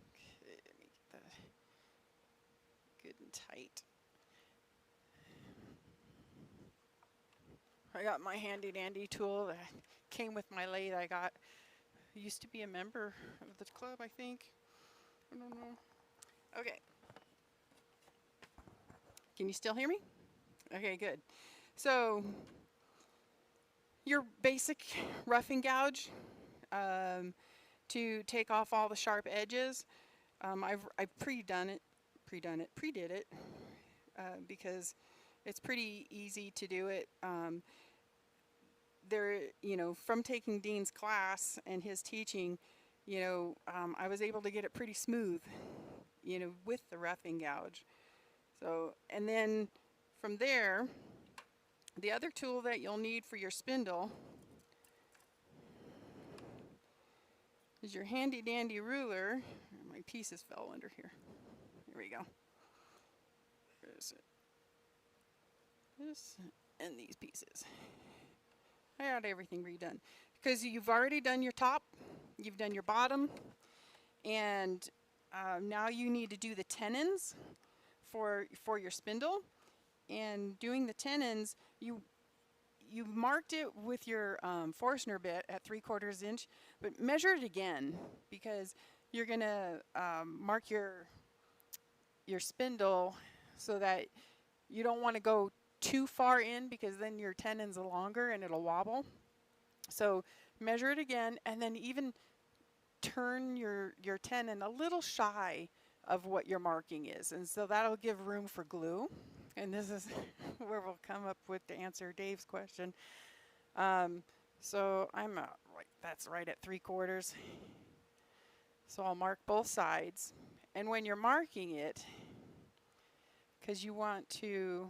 Okay, let me get that good and tight. I got my handy dandy tool that came with my lathe. I used to be a member of the club, I think. I don't know. Okay. Can you still hear me? Okay, good. So your basic roughing gouge to take off all the sharp edges. I've pre-did it because it's pretty easy to do it. From taking Dean's class and his teaching, I was able to get it pretty smooth, with the roughing gouge. So, and then from there, the other tool that you'll need for your spindle is your handy dandy ruler. My pieces fell under here. Here we go. There's this and these pieces. I got everything redone because you've already done your top, you've done your bottom, and now you need to do the tenons for your spindle. And doing the tenons, you marked it with your Forstner bit at 3/4 inch, but measure it again because you're gonna mark your spindle so that you don't want to go too far in, because then your tenons are longer and it'll wobble. So measure it again, and then even turn your tenon a little shy of what your marking is. And so that'll give room for glue. And this is where we'll come up with to answer Dave's question. So I'm that's right at 3/4. So I'll mark both sides. And when you're marking it, because you want to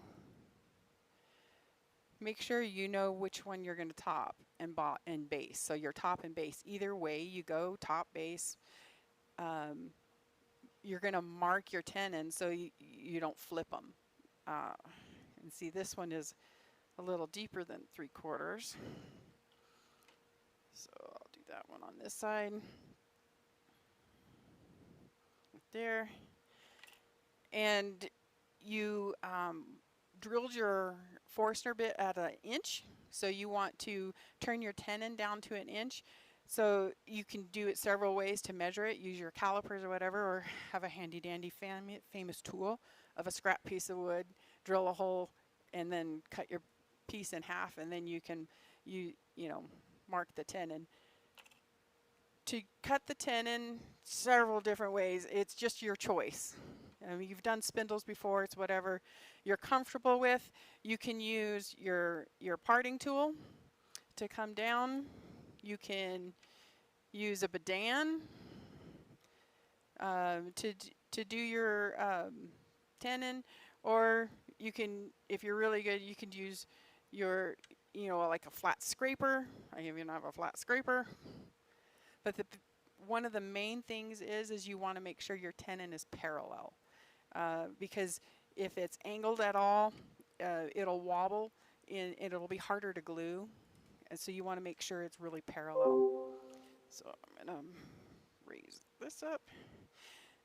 make sure you know which one you're going to top and base. So your top and base, either way you go, top, base, you're going to mark your tenon so you don't flip them. And see, this one is a little deeper than 3/4. So I'll do that one on this side. There. And you drilled your Forstner bit at 1 inch. So you want to turn your tenon down to 1 inch. So you can do it several ways to measure it. Use your calipers or whatever, or have a handy dandy famous tool of a scrap piece of wood, drill a hole, and then cut your piece in half, and then you can mark the tenon. To cut the tenon several different ways. It's just your choice. I mean, you've done spindles before. It's whatever you're comfortable with. You can use your parting tool to come down. You can use a bedan to do your tenon, or you can, if you're really good, you can use your, like a flat scraper. I even have a flat scraper. But one of the main things is you want to make sure your tenon is parallel. Because if it's angled at all, it'll wobble and it'll be harder to glue. And so you want to make sure it's really parallel. So I'm going to raise this up.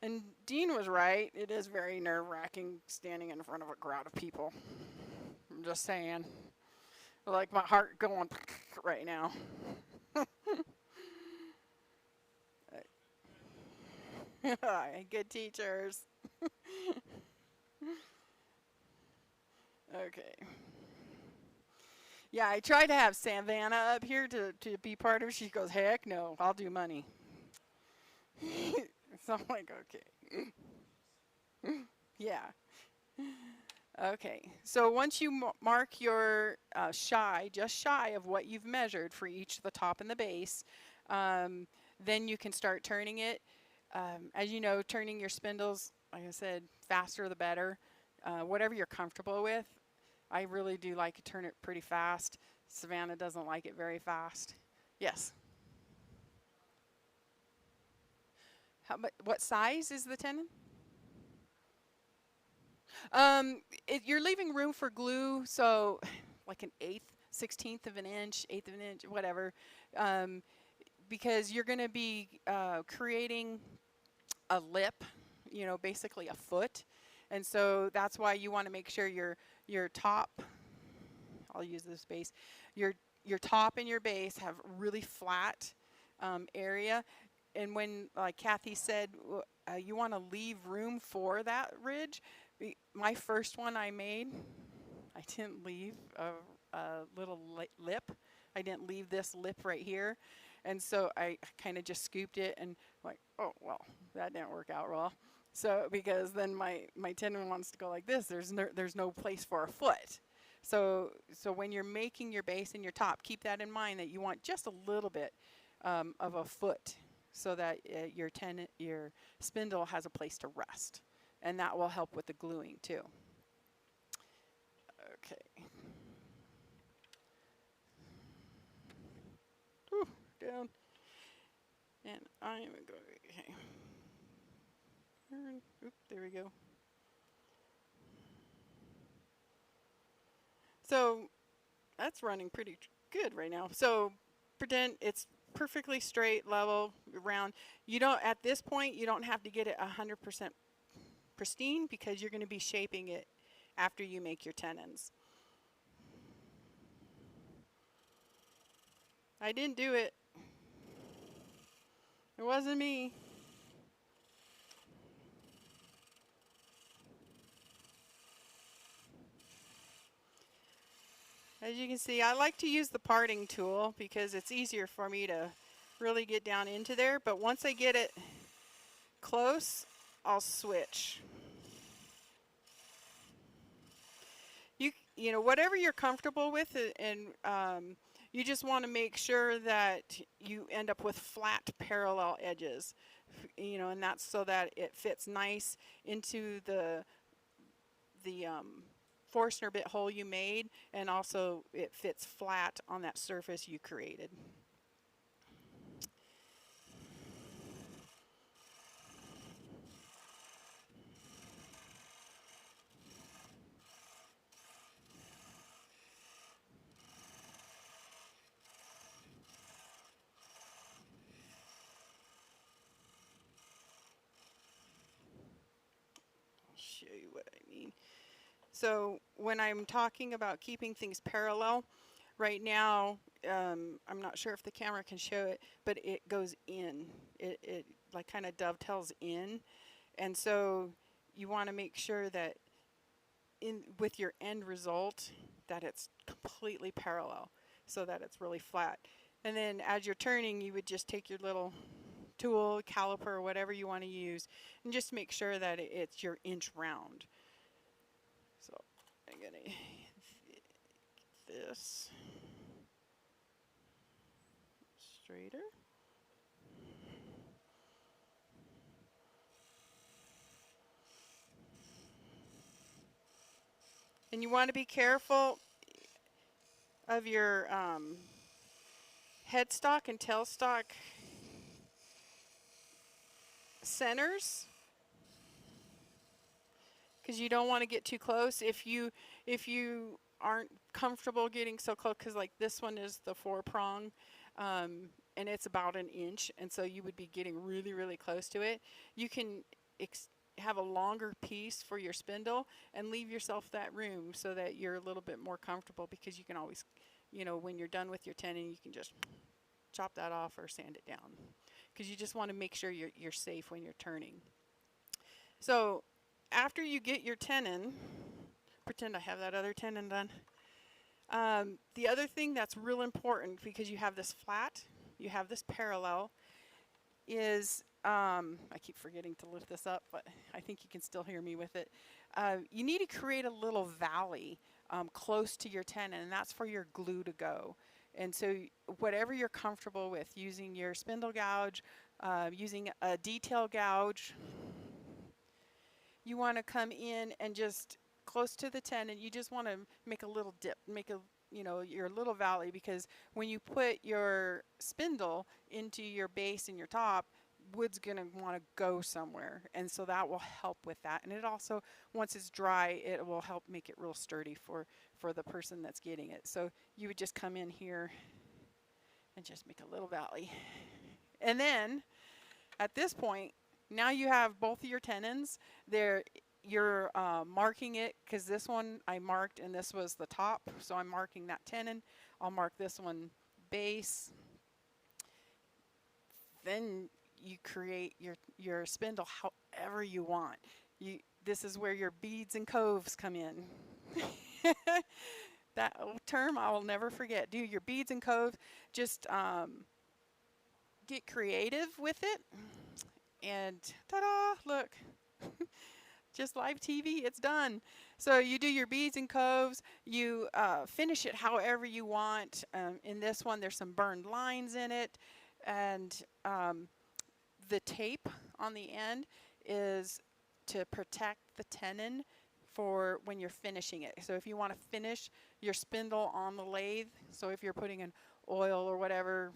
And Dean was right. It is very nerve-wracking standing in front of a crowd of people. I'm just saying. Like my heart going right now. Good teachers. Okay. Yeah, I tried to have Savannah up here to be part of it. She goes, heck no, I'll do money. So I'm like, okay. Yeah. Okay, so once you mark your just shy of what you've measured for each of the top and the base, then you can start turning it. As you know, turning your spindles, like I said, faster the better. Whatever you're comfortable with. I really do like to turn it pretty fast. Savannah doesn't like it very fast. Yes? What size is the tenon? You're leaving room for glue, so like an 1/8, 1/16 of an inch, 1/8 of an inch, whatever. Because you're going to be creating a lip, basically a foot. And so that's why you want to make sure your top, I'll use this base, your top and your base have really flat area. And when, like Kathy said, you want to leave room for that ridge. My first one I made, I didn't leave a little lip. I didn't leave this lip right here. And so I kind of just scooped it and like, oh, well, that didn't work out well. So because then my tenon wants to go like this, there's no place for a foot. So when you're making your base and your top, keep that in mind that you want just a little bit of a foot so that your spindle has a place to rest. And that will help with the gluing too. Okay. Whew, down. And I am going, okay. Oop, there we go. So that's running pretty good right now. So pretend it's perfectly straight, level, round. You don't, at this point, you don't have to get it 100% pristine because you're going to be shaping it after you make your tenons. I didn't do it. It wasn't me. I As you can see, I like to use the parting tool because it's easier for me to really get down into there, but once I get it close, I'll switch. You know, whatever you're comfortable with, and you just want to make sure that you end up with flat parallel edges, you know, and that's so that it fits nice into the Forstner bit hole you made, and also it fits flat on that surface you created. Show you what I mean. So when I'm talking about keeping things parallel, right now, I'm not sure if the camera can show it, but it goes in. It like kind of dovetails in. And so you want to make sure that with your end result that it's completely parallel so that it's really flat. And then as you're turning, you would just take your little tool, caliper, or whatever you want to use, and just make sure that it's your inch round. So I'm gonna get this straighter. And you want to be careful of your headstock and tailstock centers, because you don't want to get too close. If you aren't comfortable getting so close, because like this one is the 4-prong, and it's about an inch, and so you would be getting really, really close to it. You can have a longer piece for your spindle and leave yourself that room so that you're a little bit more comfortable, because you can always, you know, when you're done with your tenon, you can just chop that off or sand it down, because you just want to make sure you're safe when you're turning. So after you get your tenon, pretend I have that other tenon done. The other thing that's real important, because you have this flat, you have this parallel, is I keep forgetting to lift this up, but I think you can still hear me with it. You need to create a little valley close to your tenon, and that's for your glue to go. And so whatever you're comfortable with, using your spindle gouge, using a detail gouge, you want to come in and just close to the tenon, you just want to make a little dip, make a, you know, your little valley, because when you put your spindle into your base and your top, wood's going to want to go somewhere, and so that will help with that. And it also, once it's dry, it will help make it real sturdy for the person that's getting it. So you would just come in here and just make a little valley. And then at this point, now you have both of your tenons there. You're marking it, because this one I marked and this was the top, so I'm marking that tenon. I'll mark this one base. Then you create your spindle however you want. This is where your beads and coves come in. That term I will never forget. Do your beads and coves. Just get creative with it. And ta-da, look. Just live TV, it's done. So you do your beads and coves, you finish it however you want. In this one, there's some burned lines in it, and the tape on the end is to protect the tenon for when you're finishing it. So if you want to finish your spindle on the lathe, so if you're putting in oil or whatever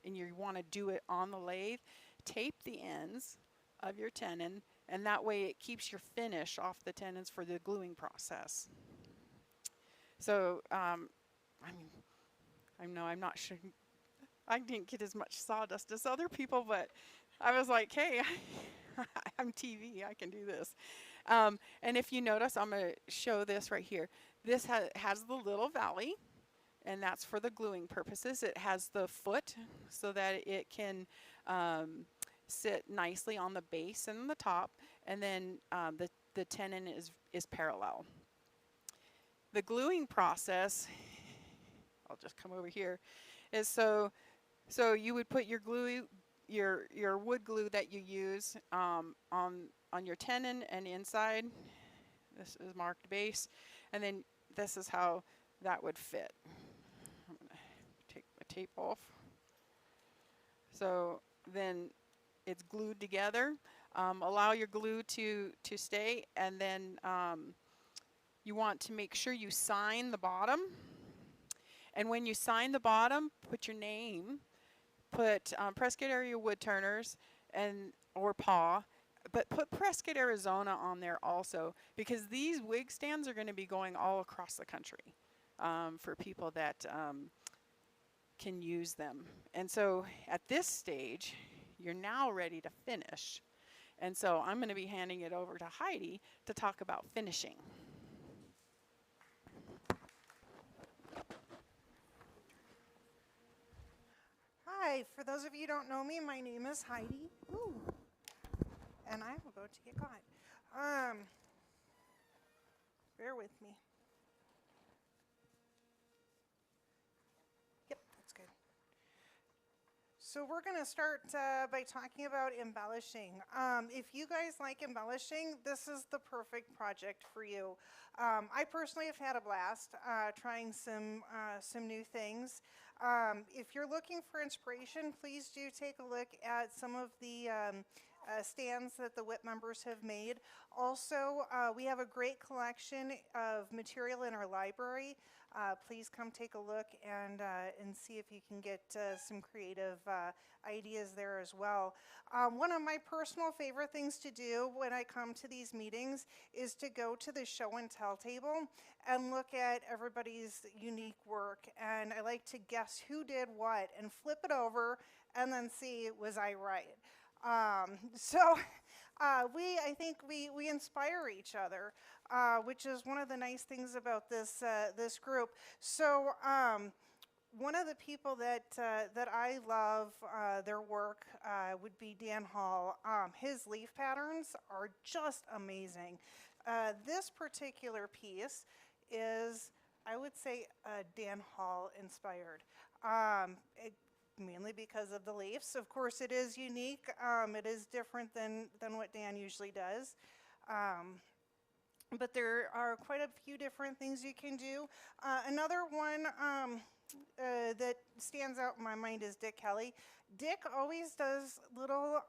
and you want to do it on the lathe, tape the ends of your tenon, and that way it keeps your finish off the tenons for the gluing process. So I'm not sure, I didn't get as much sawdust as other people, but I was like, hey, I'm TV, I can do this. And if you notice, I'm going to show this right here. This has the little valley, and that's for the gluing purposes. It has the foot so that it can sit nicely on the base and the top, and then the tenon is parallel. The gluing process I'll just come over here, is so you would put your glue, your wood glue that you use on your tenon and inside. This is marked base, and then this is how that would fit. I'm gonna take my tape off. So then it's glued together. Allow your glue to stay, and then you want to make sure you sign the bottom. And when you sign the bottom, put your name, put Prescott Area Woodturners or PAW, but put Prescott, Arizona on there also, because these wig stands are going to be going all across the country for people that can use them. And so at this stage, you're now ready to finish. And so I'm going to be handing it over to Heidi to talk about finishing. Hi, for those of you who don't know me, my name is Heidi. Ooh. And I will go to get caught. Bear with me. Yep, that's good. So we're going to start by talking about embellishing. If you guys like embellishing, this is the perfect project for you. I personally have had a blast trying some new things. If you're looking for inspiration, please do take a look at some of the stands that the WIT members have made. Also, we have a great collection of material in our library. Please come take a look and see if you can get some creative ideas there as well. One of my personal favorite things to do when I come to these meetings is to go to the show and tell table and look at everybody's unique work. And I like to guess who did what and flip it over and then see, was I right? I think we inspire each other, which is one of the nice things about this group. So one of the people that I love their work would be Dan Hall. His leaf patterns are just amazing. This particular piece is, I would say, Dan Hall inspired. Mainly because of the leaves. Of course, it is unique. It is different than what Dan usually does. But there are quite a few different things you can do. Another one that stands out in my mind is Dick Kelly. Dick always does little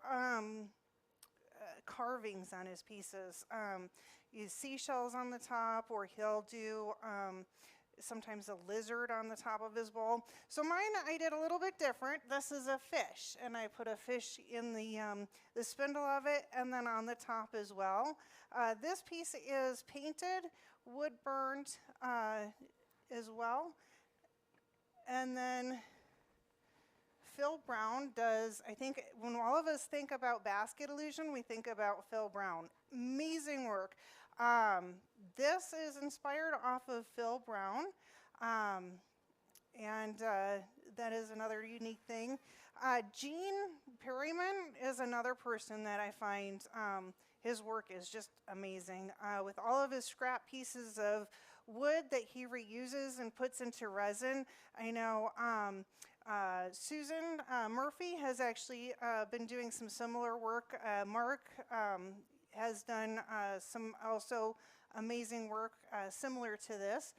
carvings on his pieces. You seashells on the top, or he'll do sometimes a lizard on the top of his bowl. So mine, I did a little bit different. This is a fish, and I put a fish in the spindle of it, and then on the top as well. This piece is painted, wood burned as well. And then Phil Brown does, I think, when all of us think about basket illusion, we think about Phil Brown. Amazing work. This is inspired off of Phil Brown, and that is another unique thing. Gene Perryman is another person that I find his work is just amazing. With all of his scrap pieces of wood that he reuses and puts into resin, I know Susan Murphy has actually been doing some similar work. Mark has done some also amazing work similar to this,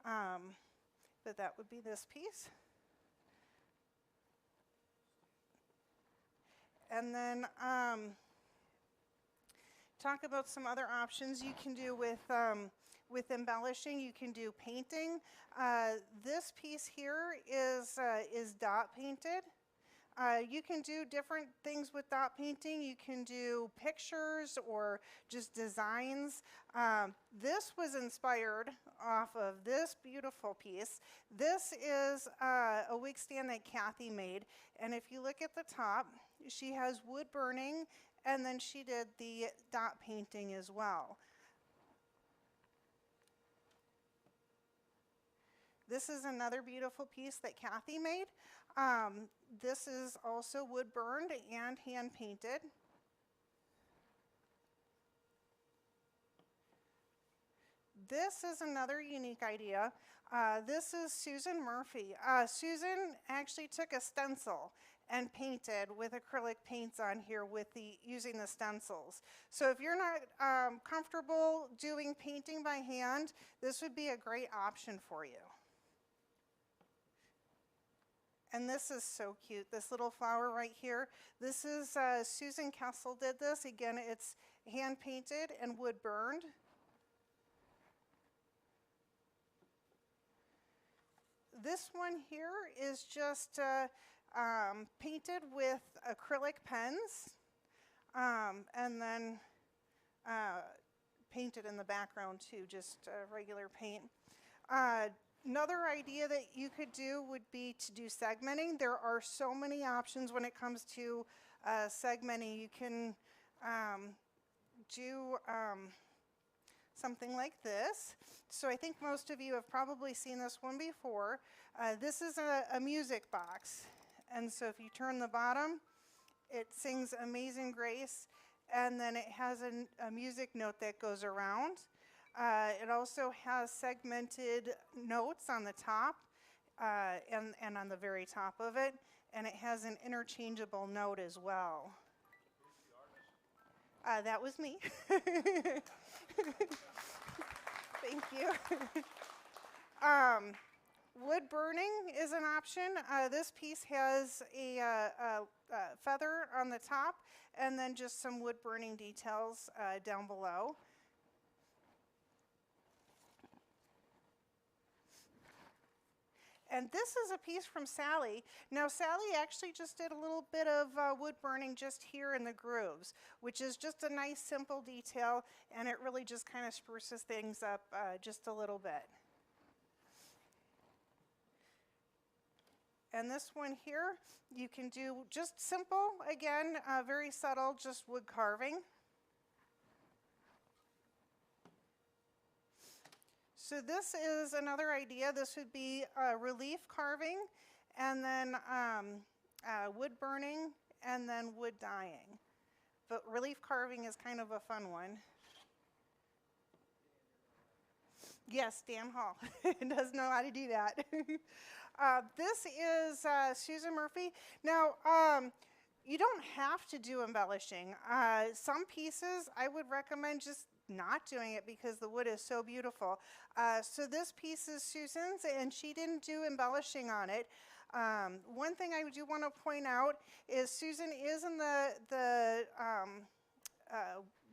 but that would be this piece. And then talk about some other options you can do with embellishing. You can do painting. This piece here is dot painted. You can do different things with dot painting. You can do pictures or just designs. This was inspired off of this beautiful piece. This is a wig stand that Kathy made, and if you look at the top, she has wood burning, and then she did the dot painting as well. This is another beautiful piece that Kathy made. This is also wood burned and hand painted. this is another unique idea. This is Susan Murphy. Susan actually took a stencil and painted with acrylic paints on here with using the stencils. So if you're not comfortable doing painting by hand, this would be a great option for you. And this is so cute, this little flower right here. This is Susan Kessel did this. Again, it's hand painted and wood burned. This one here is just painted with acrylic pens and then painted in the background too, just regular paint. Another idea that you could do would be to do segmenting. There are so many options when it comes to segmenting. You can do something like this. So I think most of you have probably seen this one before. This is a music box. And so if you turn the bottom, it sings Amazing Grace, and then it has a music note that goes around. It also has segmented notes on the top and on the very top of it, and it has an interchangeable note as well. That was me. Thank you. Wood burning is an option. This piece has a feather on the top and then just some wood burning details down below. And this is a piece from Sally. Now, Sally actually just did a little bit of wood burning just here in the grooves, which is just a nice, simple detail, and it really just kind of spruces things up just a little bit. And this one here, you can do just simple, again, very subtle, just wood carving. So this is another idea. This would be relief carving, and then wood burning, and then wood dyeing. But relief carving is kind of a fun one. Yes, Dan Hall does know how to do that. This is Susan Murphy. Now, you don't have to do embellishing. Some pieces I would recommend just not doing it because the wood is so beautiful. So this piece is Susan's, and she didn't do embellishing on it. One thing I do want to point out is Susan is in the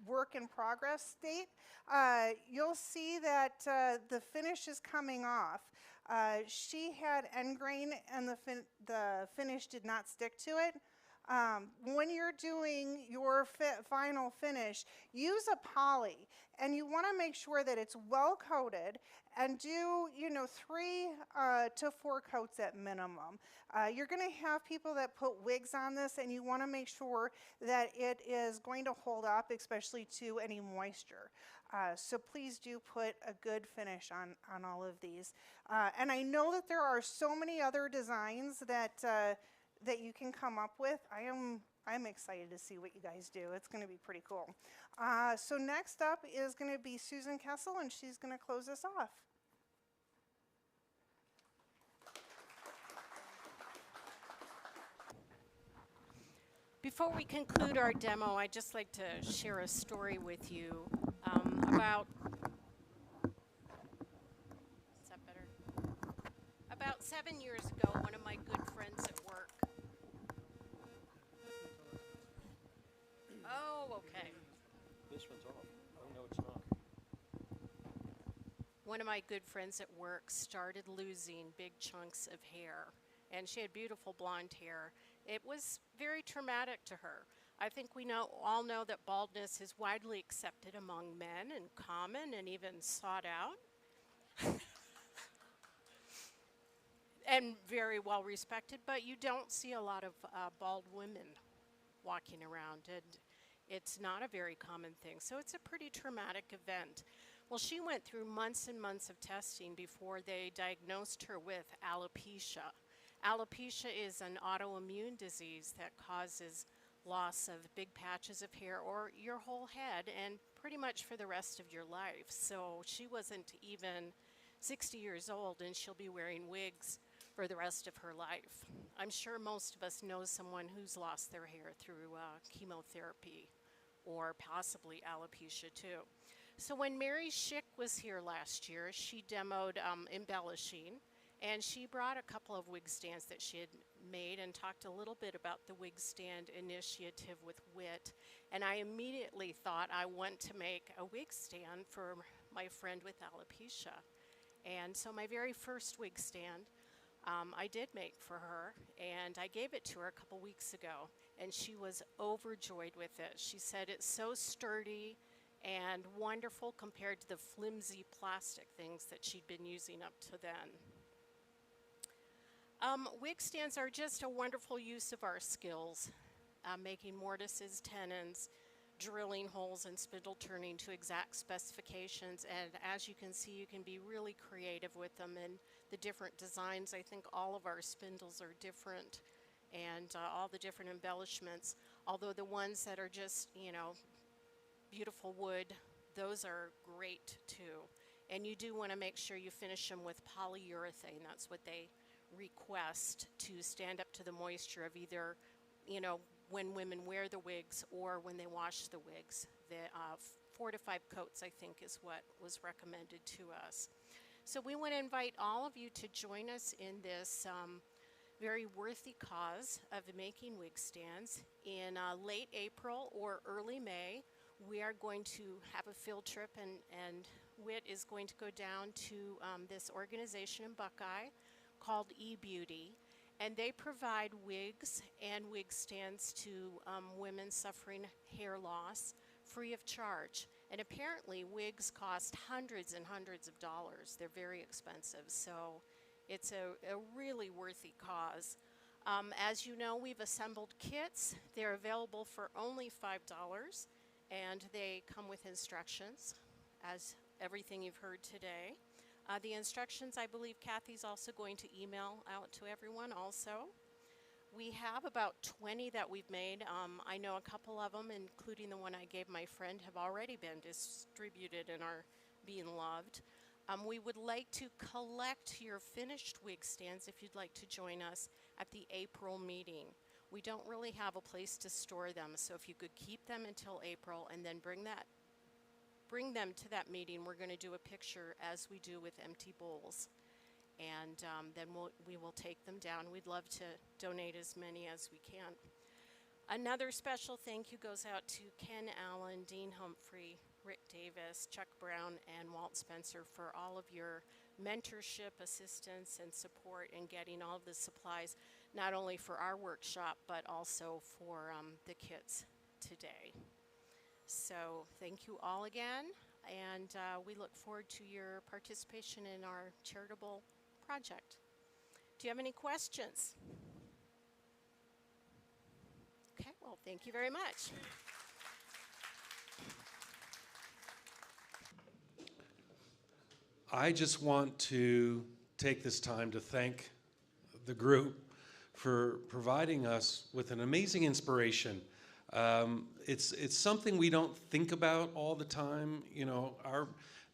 work in progress state. You'll see that the finish is coming off. She had end grain and the finish did not stick to it. When you're doing your final finish, use a poly, and you want to make sure that it's well coated, and do 3 to 4 coats at minimum. You're going to have people that put wigs on this, and you want to make sure that it is going to hold up, especially to any moisture. So please do put a good finish on all of these. And I know that there are so many other designs that you can come up with. I'm excited to see what you guys do. It's going to be pretty cool. So next up is going to be Susan Kessel, and she's going to close us off. Before we conclude our demo, I'd just like to share a story with you about 7 years ago, one of my good friends at work. Oh, okay. This one's off. Oh, no, it's not. One of my good friends at work started losing big chunks of hair, and she had beautiful blonde hair. It was very traumatic to her. I think we all know that baldness is widely accepted among men and common and even sought out. And very well respected, but you don't see a lot of bald women walking around, and it's not a very common thing. So it's a pretty traumatic event. Well, she went through months and months of testing before they diagnosed her with alopecia. Alopecia is an autoimmune disease that causes loss of big patches of hair or your whole head, and pretty much for the rest of your life. So she wasn't even 60 years old, and she'll be wearing wigs for the rest of her life. I'm sure most of us know someone who's lost their hair through chemotherapy or possibly alopecia too. So when Mary Schick was here last year, she demoed embellishing, and she brought a couple of wig stands that she had made and talked a little bit about the wig stand initiative with WIT. And I immediately thought I want to make a wig stand for my friend with alopecia. And so my very first wig stand I did make for her, and I gave it to her a couple weeks ago, and she was overjoyed with it. She said it's so sturdy and wonderful compared to the flimsy plastic things that she'd been using up to then. Wig stands are just a wonderful use of our skills, making mortises, tenons, drilling holes and spindle turning to exact specifications. And as you can see, you can be really creative with them and the different designs. I think all of our spindles are different, and all the different embellishments, although the ones that are just, you know, beautiful wood, those are great too. And you do want to make sure you finish them with polyurethane. That's what they request to stand up to the moisture of either, you know, when women wear the wigs or when they wash the wigs. The 4 to 5 coats, I think, is what was recommended to us. So we want to invite all of you to join us in this very worthy cause of making wig stands. In late April or early May, we are going to have a field trip, and WIT is going to go down to this organization in Buckeye called eBeauty, and they provide wigs and wig stands to women suffering hair loss free of charge. And apparently wigs cost hundreds and hundreds of dollars. They're very expensive, so it's a really worthy cause. As you know, we've assembled kits. They're available for only $5, and they come with instructions, as everything you've heard today. The instructions, I believe Kathy's also going to email out to everyone also. We have about 20 that we've made. I know a couple of them, including the one I gave my friend, have already been distributed and are being loved. We would like to collect your finished wig stands if you'd like to join us at the April meeting. We don't really have a place to store them, so if you could keep them until April and then bring them to that meeting, we're going to do a picture as we do with empty bowls. And then we will take them down. We'd love to donate as many as we can. Another special thank you goes out to Ken Allen, Dean Humphrey, Rick Davis, Chuck Brown, and Walt Spencer for all of your mentorship, assistance, and support in getting all of the supplies, not only for our workshop, but also for the kits today. So thank you all again, and we look forward to your participation in our charitable project. Do you have any questions? Okay, well, thank you very much. I just want to take this time to thank the group for providing us with an amazing inspiration. It's something we don't think about all the time. You know, our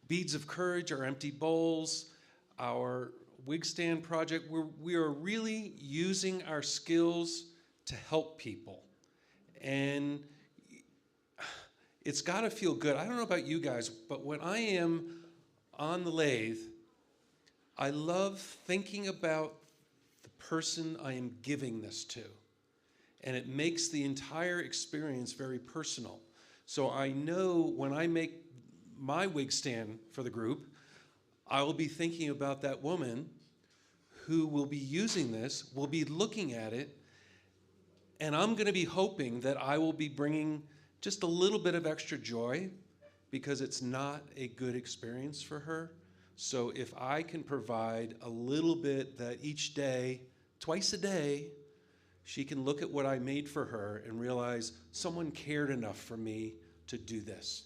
beads of courage, our empty bowls, our wig stand project, we are really using our skills to help people. And it's got to feel good. I don't know about you guys, but when I am on the lathe, I love thinking about the person I am giving this to. And it makes the entire experience very personal. So I know when I make my wig stand for the group, I will be thinking about that woman who will be using this, will be looking at it, and I'm going to be hoping that I will be bringing just a little bit of extra joy, because it's not a good experience for her. So if I can provide a little bit that each day, twice a day, she can look at what I made for her and realize someone cared enough for me to do this.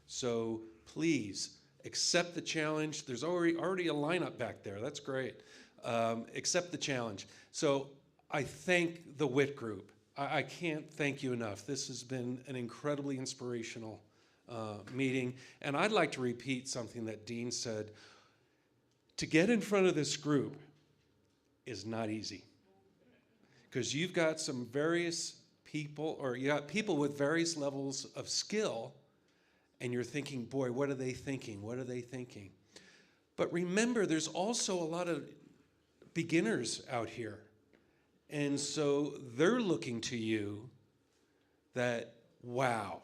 So please accept the challenge. There's already a lineup back there. That's great. Accept the challenge. So I thank the WIT group. I can't thank you enough. This has been an incredibly inspirational meeting. And I'd like to repeat something that Dean said. To get in front of this group is not easy, because you've got some various people, or you got people with various levels of skill, and you're thinking, boy, what are they thinking? What are they thinking? But remember, there's also a lot of beginners out here. And so they're looking to you that, wow,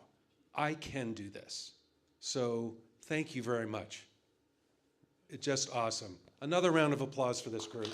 I can do this. So thank you very much. It's just awesome. Another round of applause for this group.